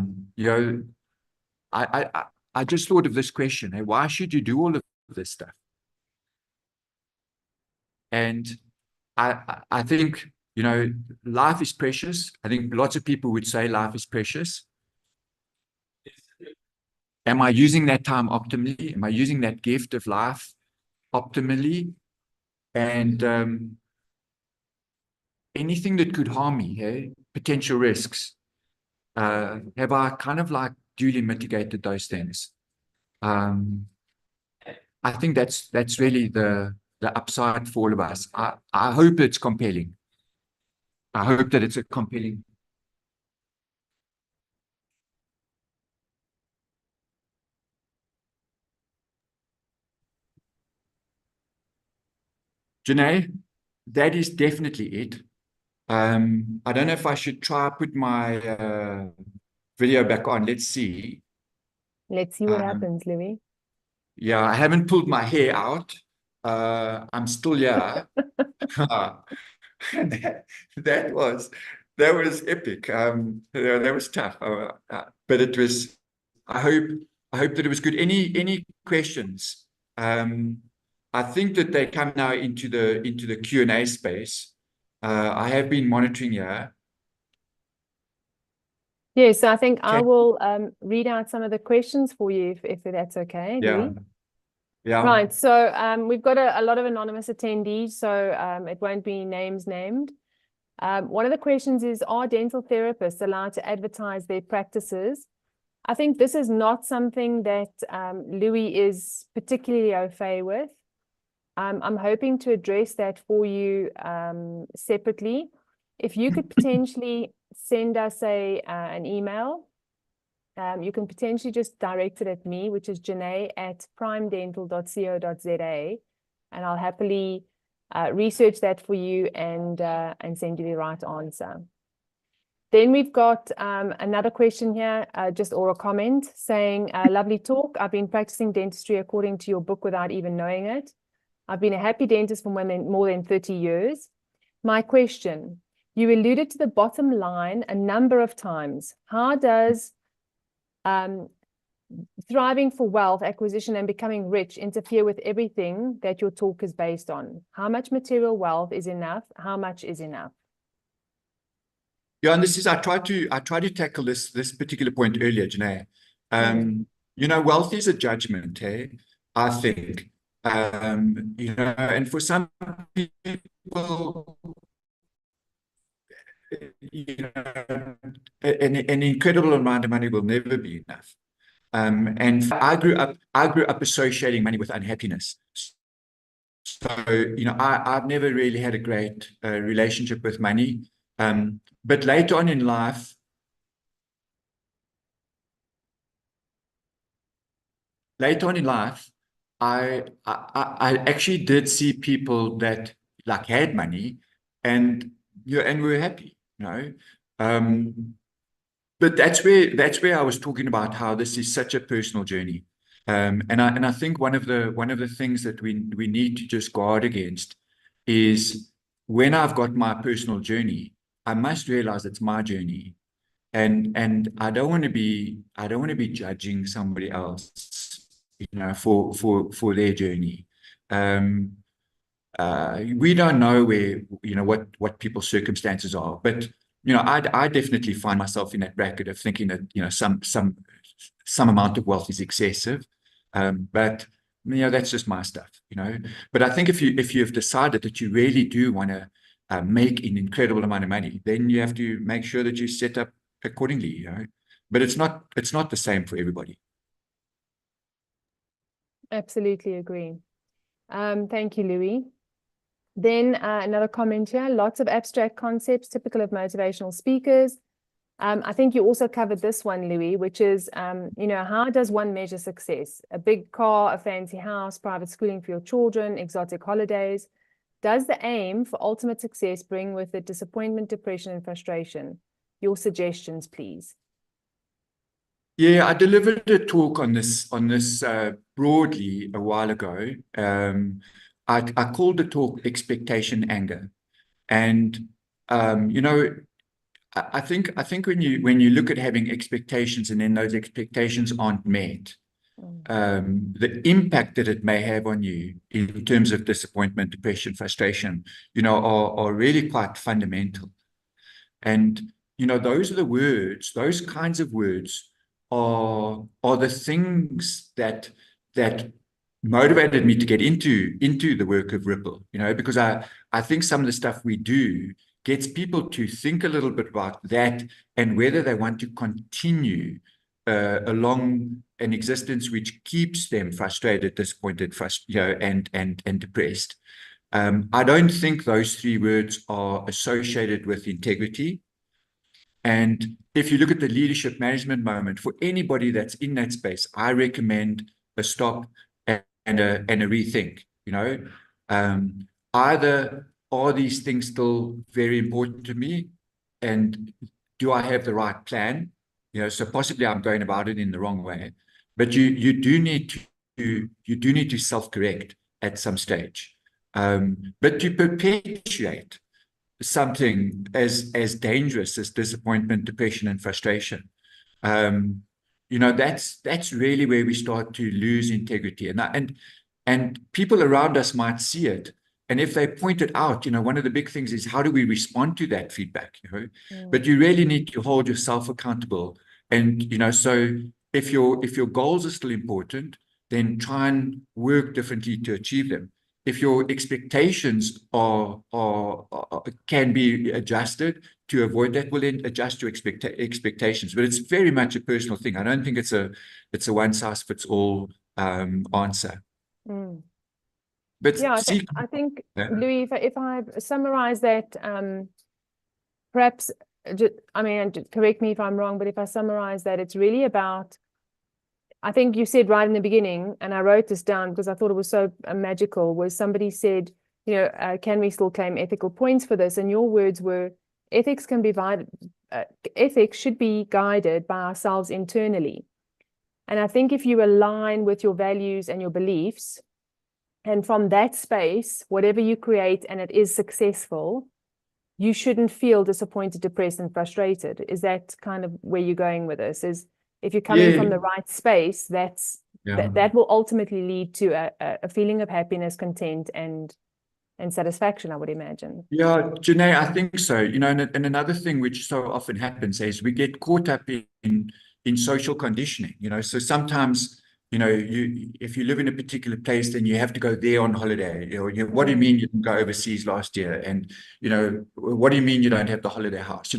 just thought of this question: hey, why should you do all of this stuff? And I think, life is precious. I think lots of people would say life is precious. Am I using that time optimally? Am I using that gift of life optimally? And anything that could harm me, hey, potential risks, have I kind of like duly mitigated those things? I think that's really the upside for all of us. I hope it's compelling. I hope that it's a compelling. Janae, that is definitely it. I don't know if I should try put my video back on. Let's see. Let's see what happens, Louis. Yeah, I haven't pulled my hair out. I'm still here. that was epic. That was tough. But it was. I hope that it was good. Any questions? I think that they come now into the Q&A space. I have been monitoring here. Yes, so I think I will read out some of the questions for you if that's okay, Louis. Yeah. Right. So we've got a lot of anonymous attendees, so it won't be names named. One of the questions is, are dental therapists allowed to advertise their practices? I think this is not something that Louis is particularly au fait with. I'm hoping to address that for you separately. If you could potentially send us an email, you can potentially just direct it at me, which is janae@primedental.co.za, and I'll happily research that for you and send you the right answer. Then we've got another question here, just or a comment saying, lovely talk. I've been practicing dentistry according to your book without even knowing it. I've been a happy dentist for more than 30 years. My question, you alluded to the bottom line a number of times. How does thriving for wealth, acquisition, and becoming rich interfere with everything that your talk is based on? How much material wealth is enough? How much is enough? Yeah, and this is I tried to tackle this particular point earlier, Janae. You know, wealth is a judgment, hey, I think. You know, and for some people, you know, an incredible amount of money will never be enough. And I grew up associating money with unhappiness. So, you know, I've never really had a great relationship with money. But later on in life, I actually did see people that like had money and and were happy, you know. But that's where I was talking about how this is such a personal journey. And I think one of the things that we need to just guard against is when I've got my personal journey, I must realize it's my journey. And I don't want to be judging somebody else, you know, for their journey. We don't know where, you know, what people's circumstances are, but you know, I definitely find myself in that bracket of thinking that, you know, some amount of wealth is excessive, but you know, that's just my stuff, you know. But I think if you've decided that you really do want to make an incredible amount of money, then you have to make sure that you set up accordingly, you know. But it's not the same for everybody. Absolutely agree. Thank you, Louis. Then another comment here, lots of abstract concepts typical of motivational speakers. I think you also covered this one, Louis, which is, you know, how does one measure success? A big car, a fancy house, private schooling for your children, exotic holidays. Does the aim for ultimate success bring with it disappointment, depression, and frustration? Your suggestions, please. Yeah, I delivered a talk on this broadly a while ago. I called the talk Expectation Anger. And you know, I think when you look at having expectations and then those expectations aren't met, the impact that it may have on you in terms of disappointment, depression, frustration, you know, are really quite fundamental. And you know, those are the words, those kinds of words are the things that motivated me to get into the work of Ripple, you know, because I think some of the stuff we do gets people to think a little bit about that and whether they want to continue along an existence which keeps them frustrated, disappointed, you know, and depressed. I don't think those three words are associated with integrity. And if you look at the leadership management moment, for anybody that's in that space, I recommend a stop and a rethink. You know, either are these things still very important to me, and do I have the right plan? You know, so possibly I'm going about it in the wrong way. But you do need to self-correct at some stage. But to perpetuate something as dangerous as disappointment, depression, and frustration, you know, that's really where we start to lose integrity. And people around us might see it, and if they point it out, you know, one of the big things is how do we respond to that feedback? You know, but you really need to hold yourself accountable. And you know, so if your goals are still important, then try and work differently to achieve them. If your expectations can be adjusted to avoid that, well, then adjust your expectations. But it's very much a personal thing. I don't think it's a one size fits all answer. But yeah, I think Louis, if I summarize that, perhaps, I mean, correct me if I'm wrong, but if I summarize that, it's really about, I think you said right in the beginning, and I wrote this down because I thought it was so magical, was somebody said, you know, can we still claim ethical points for this? And your words were, ethics should be guided by ourselves internally. And I think if you align with your values and your beliefs, and from that space, whatever you create and it is successful, you shouldn't feel disappointed, depressed, and frustrated. Is that kind of where you're going with this? Is if you're coming from the right space, that will ultimately lead to a feeling of happiness, content, and and satisfaction, I would imagine. Yeah, Janae, I think so. And another thing which so often happens is we get caught up in social conditioning. So sometimes, if you live in a particular place, then you have to go there on holiday. What do you mean you didn't go overseas last year? And what do you mean you don't have the holiday house?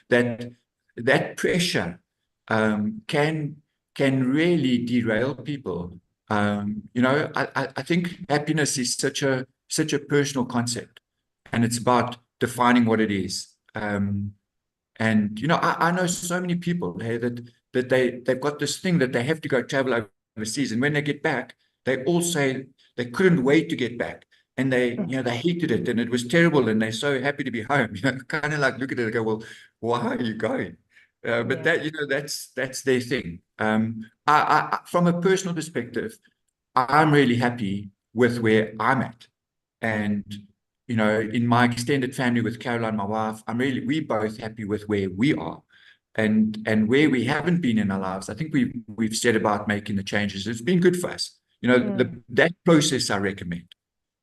That pressure can really derail people. I think happiness is such a personal concept, and it's about defining what it is. And I know so many people, hey, that they've got this thing that they have to go travel overseas, and when they get back, they all say they couldn't wait to get back, and they hated it, and it was terrible, and they're so happy to be home. Kind of like look at it and go, well, why are you going? But that's their thing. From a personal perspective, I'm really happy with where I'm at. And, in my extended family with Caroline, my wife, we're both happy with where we are. And where we haven't been in our lives, I think we've said about making the changes. It's been good for us. That process I recommend.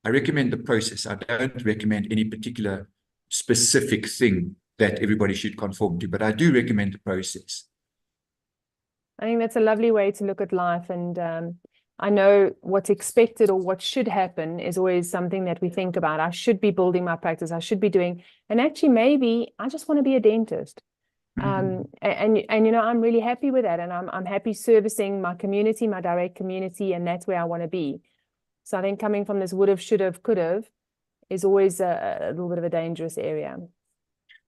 I recommend the process. I don't recommend any particular specific thing that everybody should conform to, but I do recommend the process. I think that's a lovely way to look at life. And I know what's expected or what should happen is always something that we think about. I should be building my practice. I should be doing, and actually maybe I just want to be a dentist. And I'm really happy with that. And I'm happy servicing my community, my direct community, and that's where I want to be. So I think coming from this would have, should have, could have is always a little bit of a dangerous area.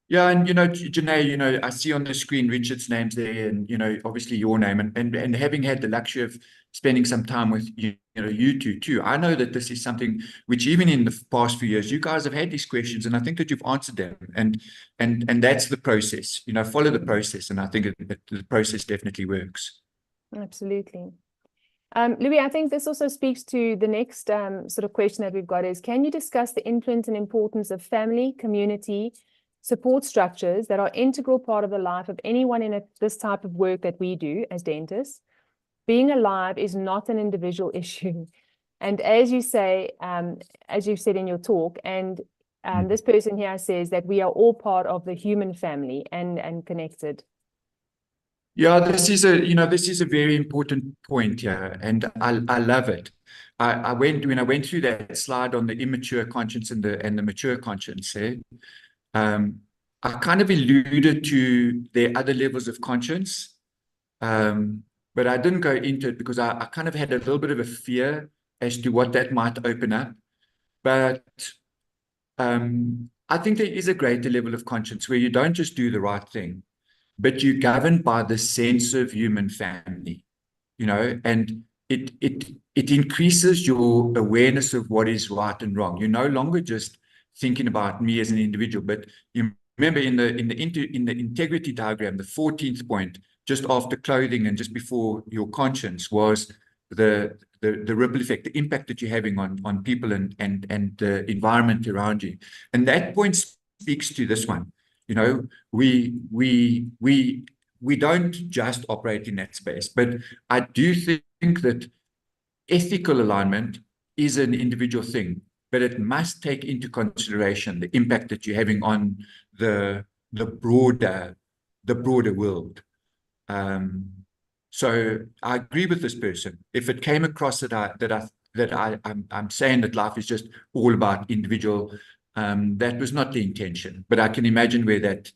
Yeah, and Janae, I see on the screen Richard's name's there, and obviously your name, and having had the luxury of spending some time with you two too, I know that this is something which even in the past few years you guys have had these questions, and I think that you've answered them, and that's the process. Follow the process, and I think the process definitely works. Absolutely. Louis, I think this also speaks to the next sort of question that we've got is, can you discuss the influence and importance of family, community, support structures that are integral part of the life of anyone in this type of work that we do as dentists? Being alive is not an individual issue. And as you say, as you've said in your talk, and this person here says that we are all part of the human family and connected. Yeah, this is a very important point here, and I love it. When I went through that slide on the immature conscience and the mature conscience, I kind of alluded to their other levels of conscience, but I didn't go into it because I kind of had a little bit of a fear as to what that might open up. But I think there is a greater level of conscience where you don't just do the right thing, but you're governed by the sense of human family, and it increases your awareness of what is right and wrong. You're no longer just thinking about me as an individual, but you remember in the integrity diagram, the 14th point, just after clothing and just before your conscience, was the ripple effect, the impact that you're having on people and the environment around you. And that point speaks to this one. We don't just operate in that space, but I do think that ethical alignment is an individual thing, but it must take into consideration the impact that you're having on the broader world. So I agree with this person. If it came across that I'm saying that life is just all about individual, that was not the intention. But I can imagine where that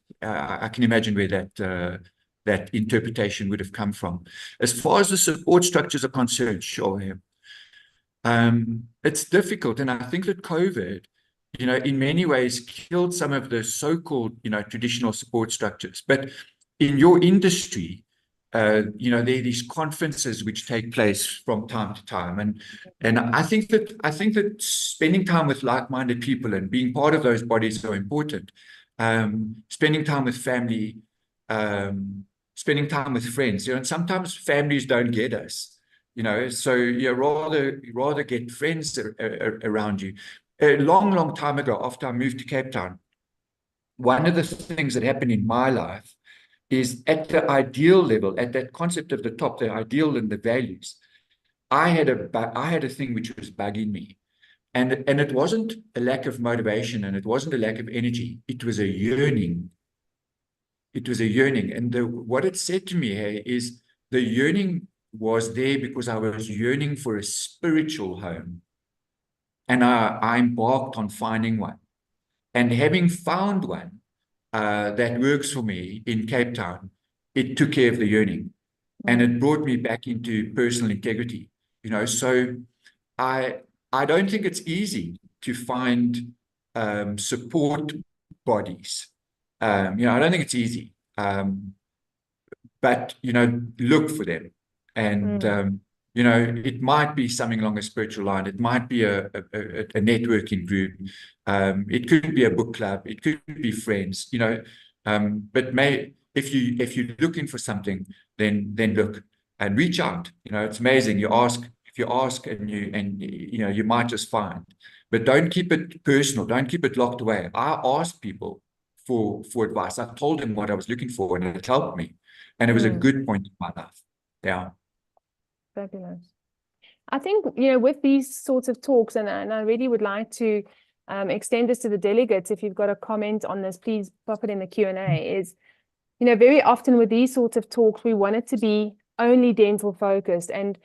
that interpretation would have come from. As far as the support structures are concerned, sure. It's difficult, and I think that COVID, in many ways killed some of the so-called, traditional support structures. But in your industry, there are these conferences which take place from time to time, and I think that spending time with like-minded people and being part of those bodies are important. Spending time with family, spending time with friends, and sometimes families don't get us. So you rather get friends around you. A long time ago, after I moved to Cape Town, one of the things that happened in my life is at the ideal level, at that concept of the top, the ideal and the values, I had a thing which was bugging me. And it wasn't a lack of motivation, and it wasn't a lack of energy. It was a yearning. It was a yearning. And what it said to me, hey, is the yearning was there because I was yearning for a spiritual home. And I embarked on finding one. And having found one that works for me in Cape Town, it took care of the yearning. And it brought me back into personal integrity. So I don't think it's easy to find support bodies. I don't think it's easy. But look for them. And it might be something along a spiritual line. It might be a networking group. It could be a book club. It could be friends. But if you're looking for something, then look and reach out. It's amazing. If you ask, and you might just find. But don't keep it personal. Don't keep it locked away. I asked people for advice. I told them what I was looking for, and it helped me. And it was a good point in my life. Yeah. Fabulous. I think, with these sorts of talks, and I really would like to extend this to the delegates. If you've got a comment on this, please pop it in the Q&A. Is, very often with these sorts of talks, we want it to be only dental focused and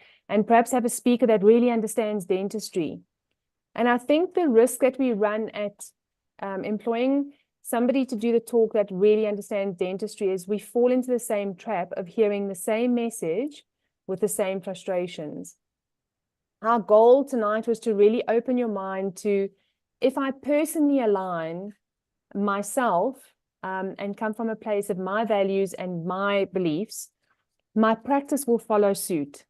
perhaps have a speaker that really understands dentistry. And I think the risk that we run at employing somebody to do the talk that really understands dentistry is we fall into the same trap of hearing the same message with the same frustrations. Our goal tonight was to really open your mind to, if I personally align myself and come from a place of my values and my beliefs, my practice will follow suit.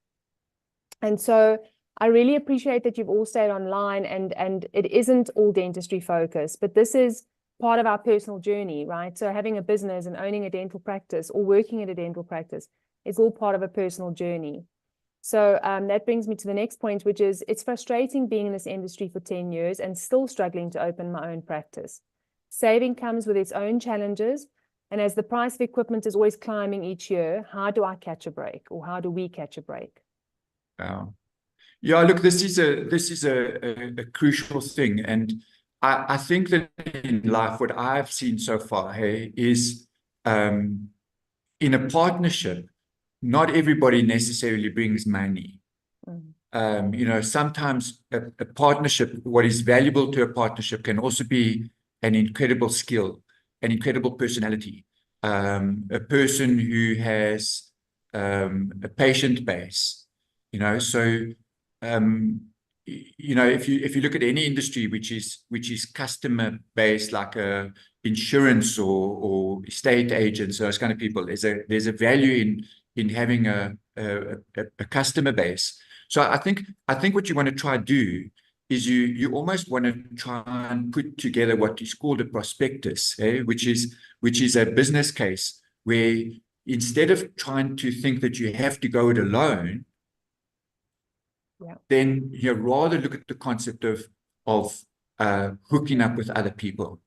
And so I really appreciate that you've all stayed online, and it isn't all dentistry focused, but this is part of our personal journey, right? So having a business and owning a dental practice or working at a dental practice is all part of a personal journey. So that brings me to the next point, which is it's frustrating being in this industry for 10 years and still struggling to open my own practice. Saving comes with its own challenges. And as the price of equipment is always climbing each year, how do I catch a break, or how do we catch a break? Yeah, look, this is a crucial thing. And I think that in life, what I've seen so far, hey, is in a partnership, not everybody necessarily brings money. Sometimes a partnership, what is valuable to a partnership can also be an incredible skill, an incredible personality, a person who has a patient base, so if you look at any industry which is customer based, like insurance or estate agents, those kind of people, there's a value in having a customer base. So I think what you want to try to do is you almost want to try and put together what is called a prospectus, which is a business case where, instead of trying to think that you have to go it alone, then you rather look at the concept of hooking up with other people.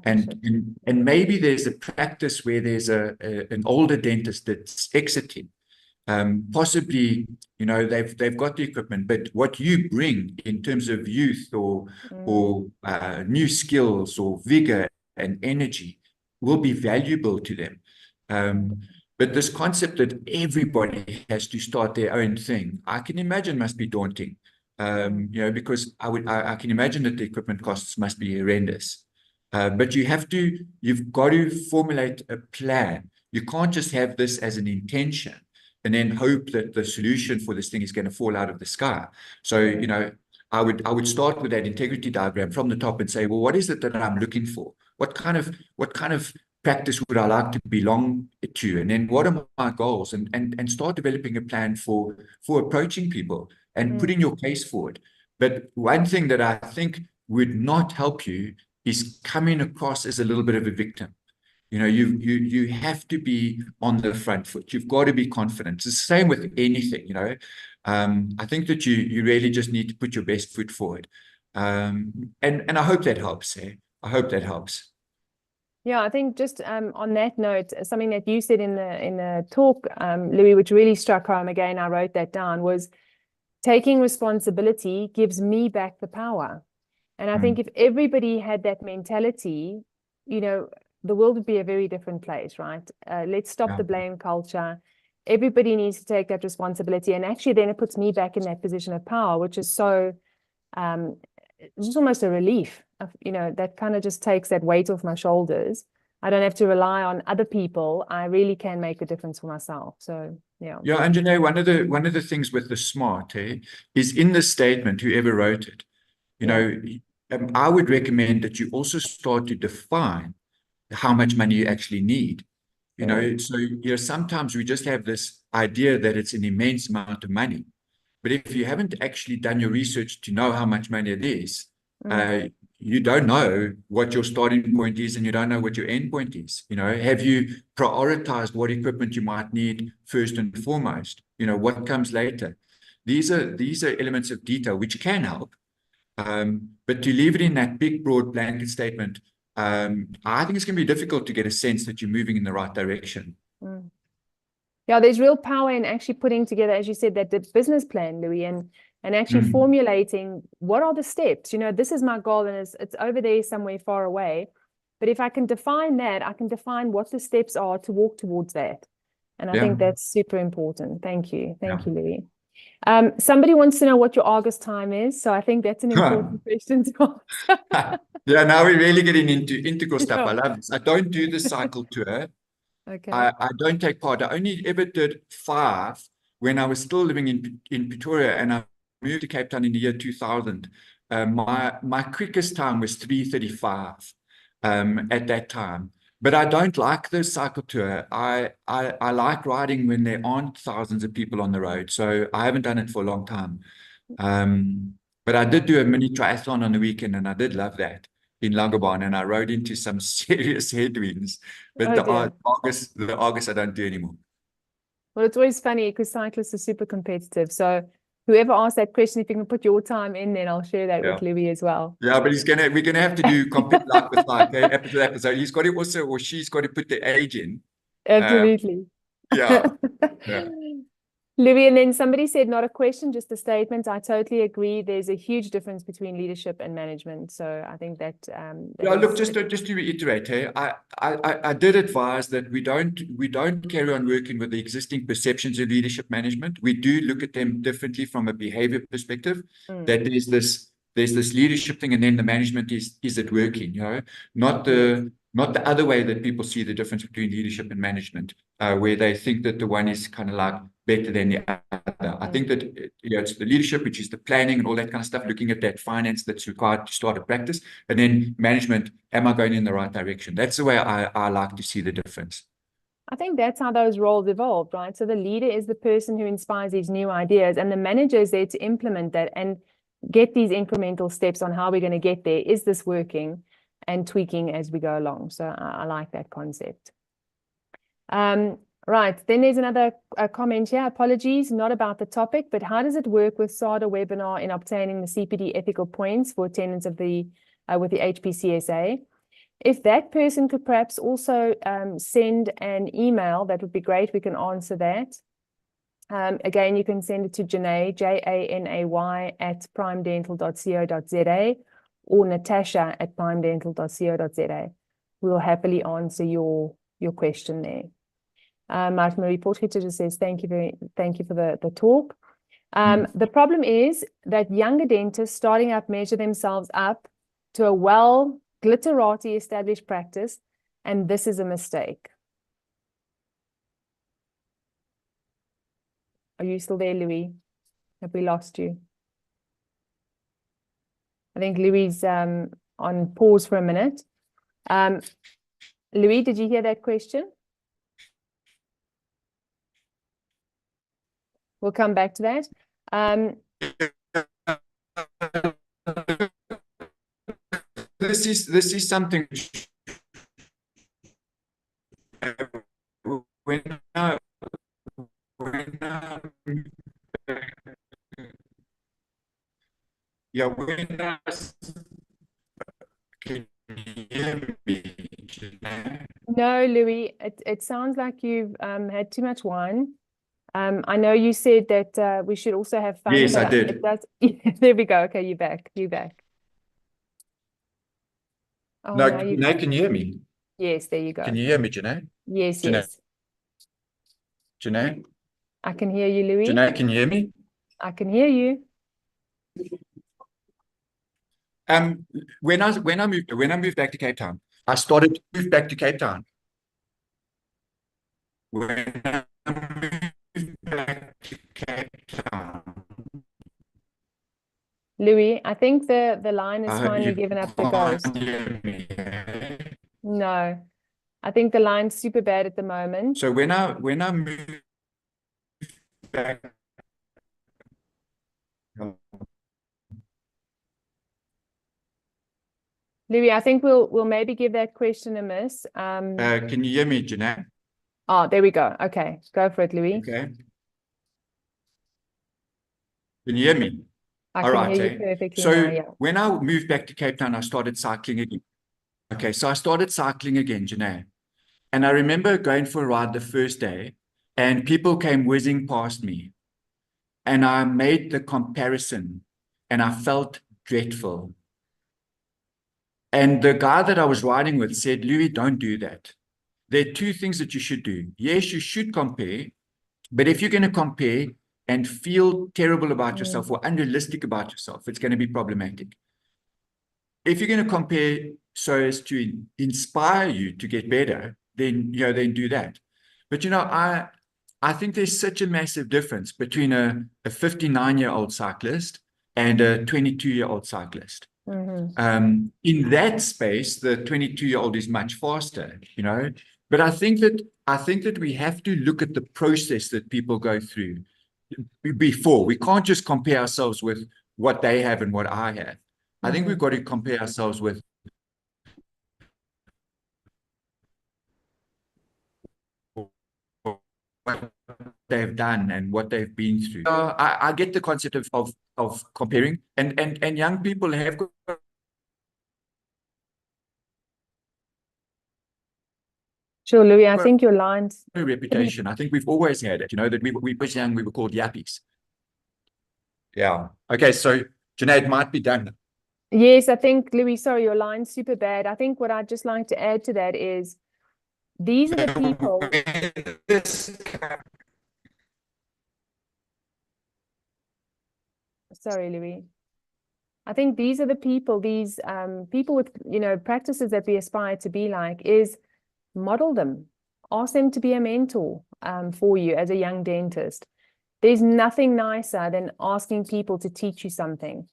And maybe there's a practice where there's an older dentist that's exiting. Possibly, they've got the equipment, but what you bring in terms of youth or new skills or vigor and energy will be valuable to them. But this concept that everybody has to start their own thing, I can imagine must be daunting. Because I can imagine that the equipment costs must be horrendous. But you've got to formulate a plan. You can't just have this as an intention and then hope that the solution for this thing is going to fall out of the sky. So, I would start with that integrity diagram from the top and say, well, what is it that I'm looking for? What kind of practice would I like to belong to? And then what are my goals? And start developing a plan for approaching people and putting your case forward. But one thing that I think would not help you is coming across as a little bit of a victim. You have to be on the front foot. You've got to be confident. It's the same with anything, I think that you really just need to put your best foot forward. And I hope that helps. I hope that helps. Yeah, I think just on that note, something that you said in the talk, Louis, which really struck home, again, I wrote that down, was taking responsibility gives me back the power. And I think if everybody had that mentality, you know, the world would be a very different place, right? Let's stop the blame culture. Everybody needs to take that responsibility. And actually, then it puts me back in that position of power, which is so, it's just almost a relief. You know, that kind of just takes that weight off my shoulders. I don't have to rely on other people. I really can make a difference for myself. So, yeah. Yeah, and one of the things with the SMART is in the statement, whoever wrote it, you know, I would recommend that you also start to define how much money you actually need. You know, so sometimes we just have this idea that it's an immense amount of money. But if you haven't actually done your research to know how much money it is, you don't know what your starting point is, and you don't know what your end point is. You know, have you prioritized what equipment you might need first and foremost? You know, what comes later? These are elements of detail which can help. But to leave it in that big, broad blanket statement, I think it's going to be difficult to get a sense that you're moving in the right direction. Yeah, there's real power in actually putting together, as you said, that the business plan, Louis, and actually formulating what are the steps. You know, this is my goal, and it's over there somewhere far away. But if I can define that, I can define what the steps are to walk towards that. And I think that's super important. Thank you. Thank you, Louis. Somebody wants to know what your August time is. So I think that's an important question to ask. Yeah, now we're really getting into integral stuff. I love this. I don't do the cycle tour. Okay. I don't take part. I only ever did 5 when I was still living in Pretoria, and I moved to Cape Town in the year 2000. My quickest time was 3:35 at that time. But I don't like the cycle tour. I like riding when there aren't thousands of people on the road. So I haven't done it for a long time. But I did do a mini triathlon on the weekend, and I did love that in Langebaan, and I rode into some serious headwinds. But the August I don't do anymore. Well, it's always funny because cyclists are super competitive. So whoever asked that question, if you can put your time in, then I'll share that with Louis as well. Yeah, but we're gonna have to do complete like with like episode. He's got to also, or she's got to put the age in. Absolutely. Yeah. Louis, and then somebody said, not a question, just a statement. I totally agree. There's a huge difference between leadership and management. So I think that. Look, just to reiterate, hey, I did advise that we don't carry on working with the existing perceptions of leadership management. We do look at them differently from a behavior perspective. That there's this leadership thing, and then the management is it working? You know, not the other way that people see the difference between leadership and management, where they think that the one is kind of like better than the other. I think that it's the leadership, which is the planning and all that kind of stuff, looking at that finance that's required to start a practice, and then management, am I going in the right direction? That's the way I like to see the difference. I think that's how those roles evolved, right? So the leader is the person who inspires these new ideas, and the manager is there to implement that and get these incremental steps on how we're going to get there. Is this working? And tweaking as we go along. So I like that concept. Right, then there's another comment here. Apologies, not about the topic, but how does it work with SADA webinar in obtaining the CPD ethical points for attendance of the with the HPCSA? If that person could perhaps also send an email, that would be great. We can answer that. Again, you can send it to Janay, Janay at primedental.co.za or Natasha at primedental.co.za. We'll happily answer your question there. Martin Marie Potgieter just says, thank you for the talk. The problem is that younger dentists starting up measure themselves up to a glitterati established practice, and this is a mistake. Are you still there, Louis? Have we lost you? I think Louis on pause for a minute. Louis, did you hear that question? We'll come back to that. This is something when can you hear me? No, Louis, it sounds like you've had too much wine. I know you said that we should also have fun. Yes, but I did. It does. There we go. Okay, you're back. You're back. Oh, No, now you. Janae, can you hear me? Yes, there you Can go. you hear me, Janae? Yes, Janae, yes. Janae, I can hear you, Louis. Janae, can you hear me? I can hear you. When I moved back to Cape Town, I started to move back to Cape Town. When I moved back to Cape Town, Louis, I think the line is finally you given up the can't ghost. hear me. Eh? No, I think the line's super bad at the moment. So when I moved back, Louis, I think we'll maybe give that question a miss. can you hear me, Janae? Oh, there we go. Okay, go for it, Louis. Okay. Can you hear me? I All can right. hear you Eh? perfectly So now. Yeah. when I moved back to Cape Town, I started cycling again. Okay, so I started cycling again, Janae. And I remember going for a ride the first day, and people came whizzing past me. And I made the comparison, and I felt dreadful. And the guy that I was riding with said, Louis, don't do that. There are two things that you should do. Yes, you should compare, but if you're going to compare and feel terrible about yourself or unrealistic about yourself, it's going to be problematic. If you're going to compare so as to inspire you to get better, then then do that. But I think there's such a massive difference between a 59-year-old cyclist and a 22-year-old cyclist. In that space, the 22-year-old is much faster, But I think that we have to look at the process that people go through before. We can't just compare ourselves with what they have and what I have. I think we've got to compare ourselves with what they've done and what they've been through. I get the concept of comparing, and young people have got Sure, Louis, I think your line's a reputation. I think we've always had it, that we were young, we were called yappies. Yeah. Okay, so Janae, it might be done. Yes, I think, Louis, sorry, your line's super bad. I think what I'd just like to add to that is these are the people. Sorry, Louis. I think these are the people, these people with, practices that we aspire to be like, is model them. Ask them to be a mentor for you as a young dentist. There's nothing nicer than asking people to teach you something.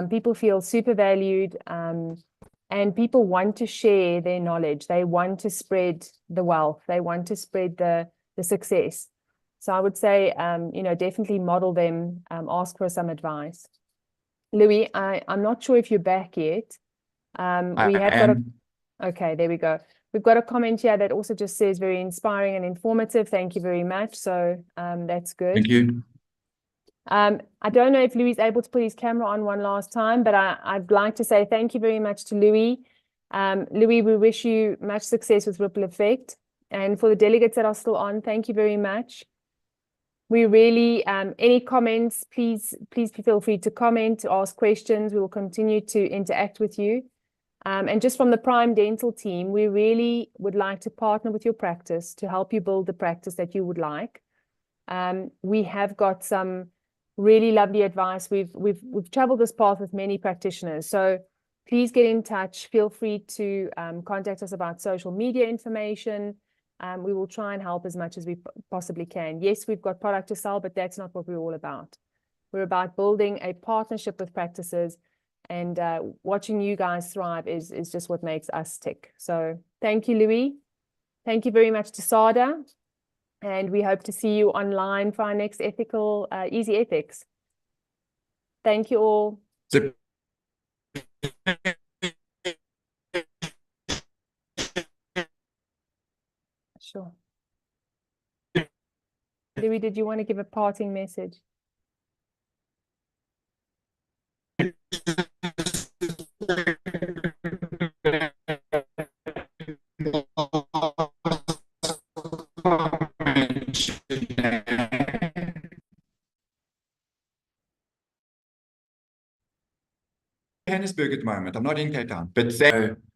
People feel super valued, and people want to share their knowledge. They want to spread the wealth. They want to spread the success. So I would say, definitely model them, ask for some advice. Louis, I'm not sure if you're back yet. We have got okay, there we go. We've got a comment here that also just says very inspiring and informative. Thank you very much. So that's good. Thank you. I don't know if Louis is able to put his camera on one last time, but I'd like to say thank you very much to Louis. Louis, we wish you much success with Ripple Effect. And for the delegates that are still on, thank you very much. We really, any comments, please feel free to comment, to ask questions. We will continue to interact with you. And just from the Prime Dental team, we really would like to partner with your practice to help you build the practice that you would like. We have got some really lovely advice. We've traveled this path with many practitioners. So please get in touch. Feel free to contact us about social media information. We will try and help as much as we possibly can. Yes, we've got product to sell, but that's not what we're all about. We're about building a partnership with practices, and watching you guys thrive is just what makes us tick. So thank you, Louis. Thank you very much to SADA. And we hope to see you online for our next ethical, Easy Ethics. Thank you all. Sure. Louis, did you want to give a parting message? Johannesburg at the moment. I'm not in Cape Town, but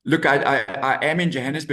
look, I am in Johannesburg.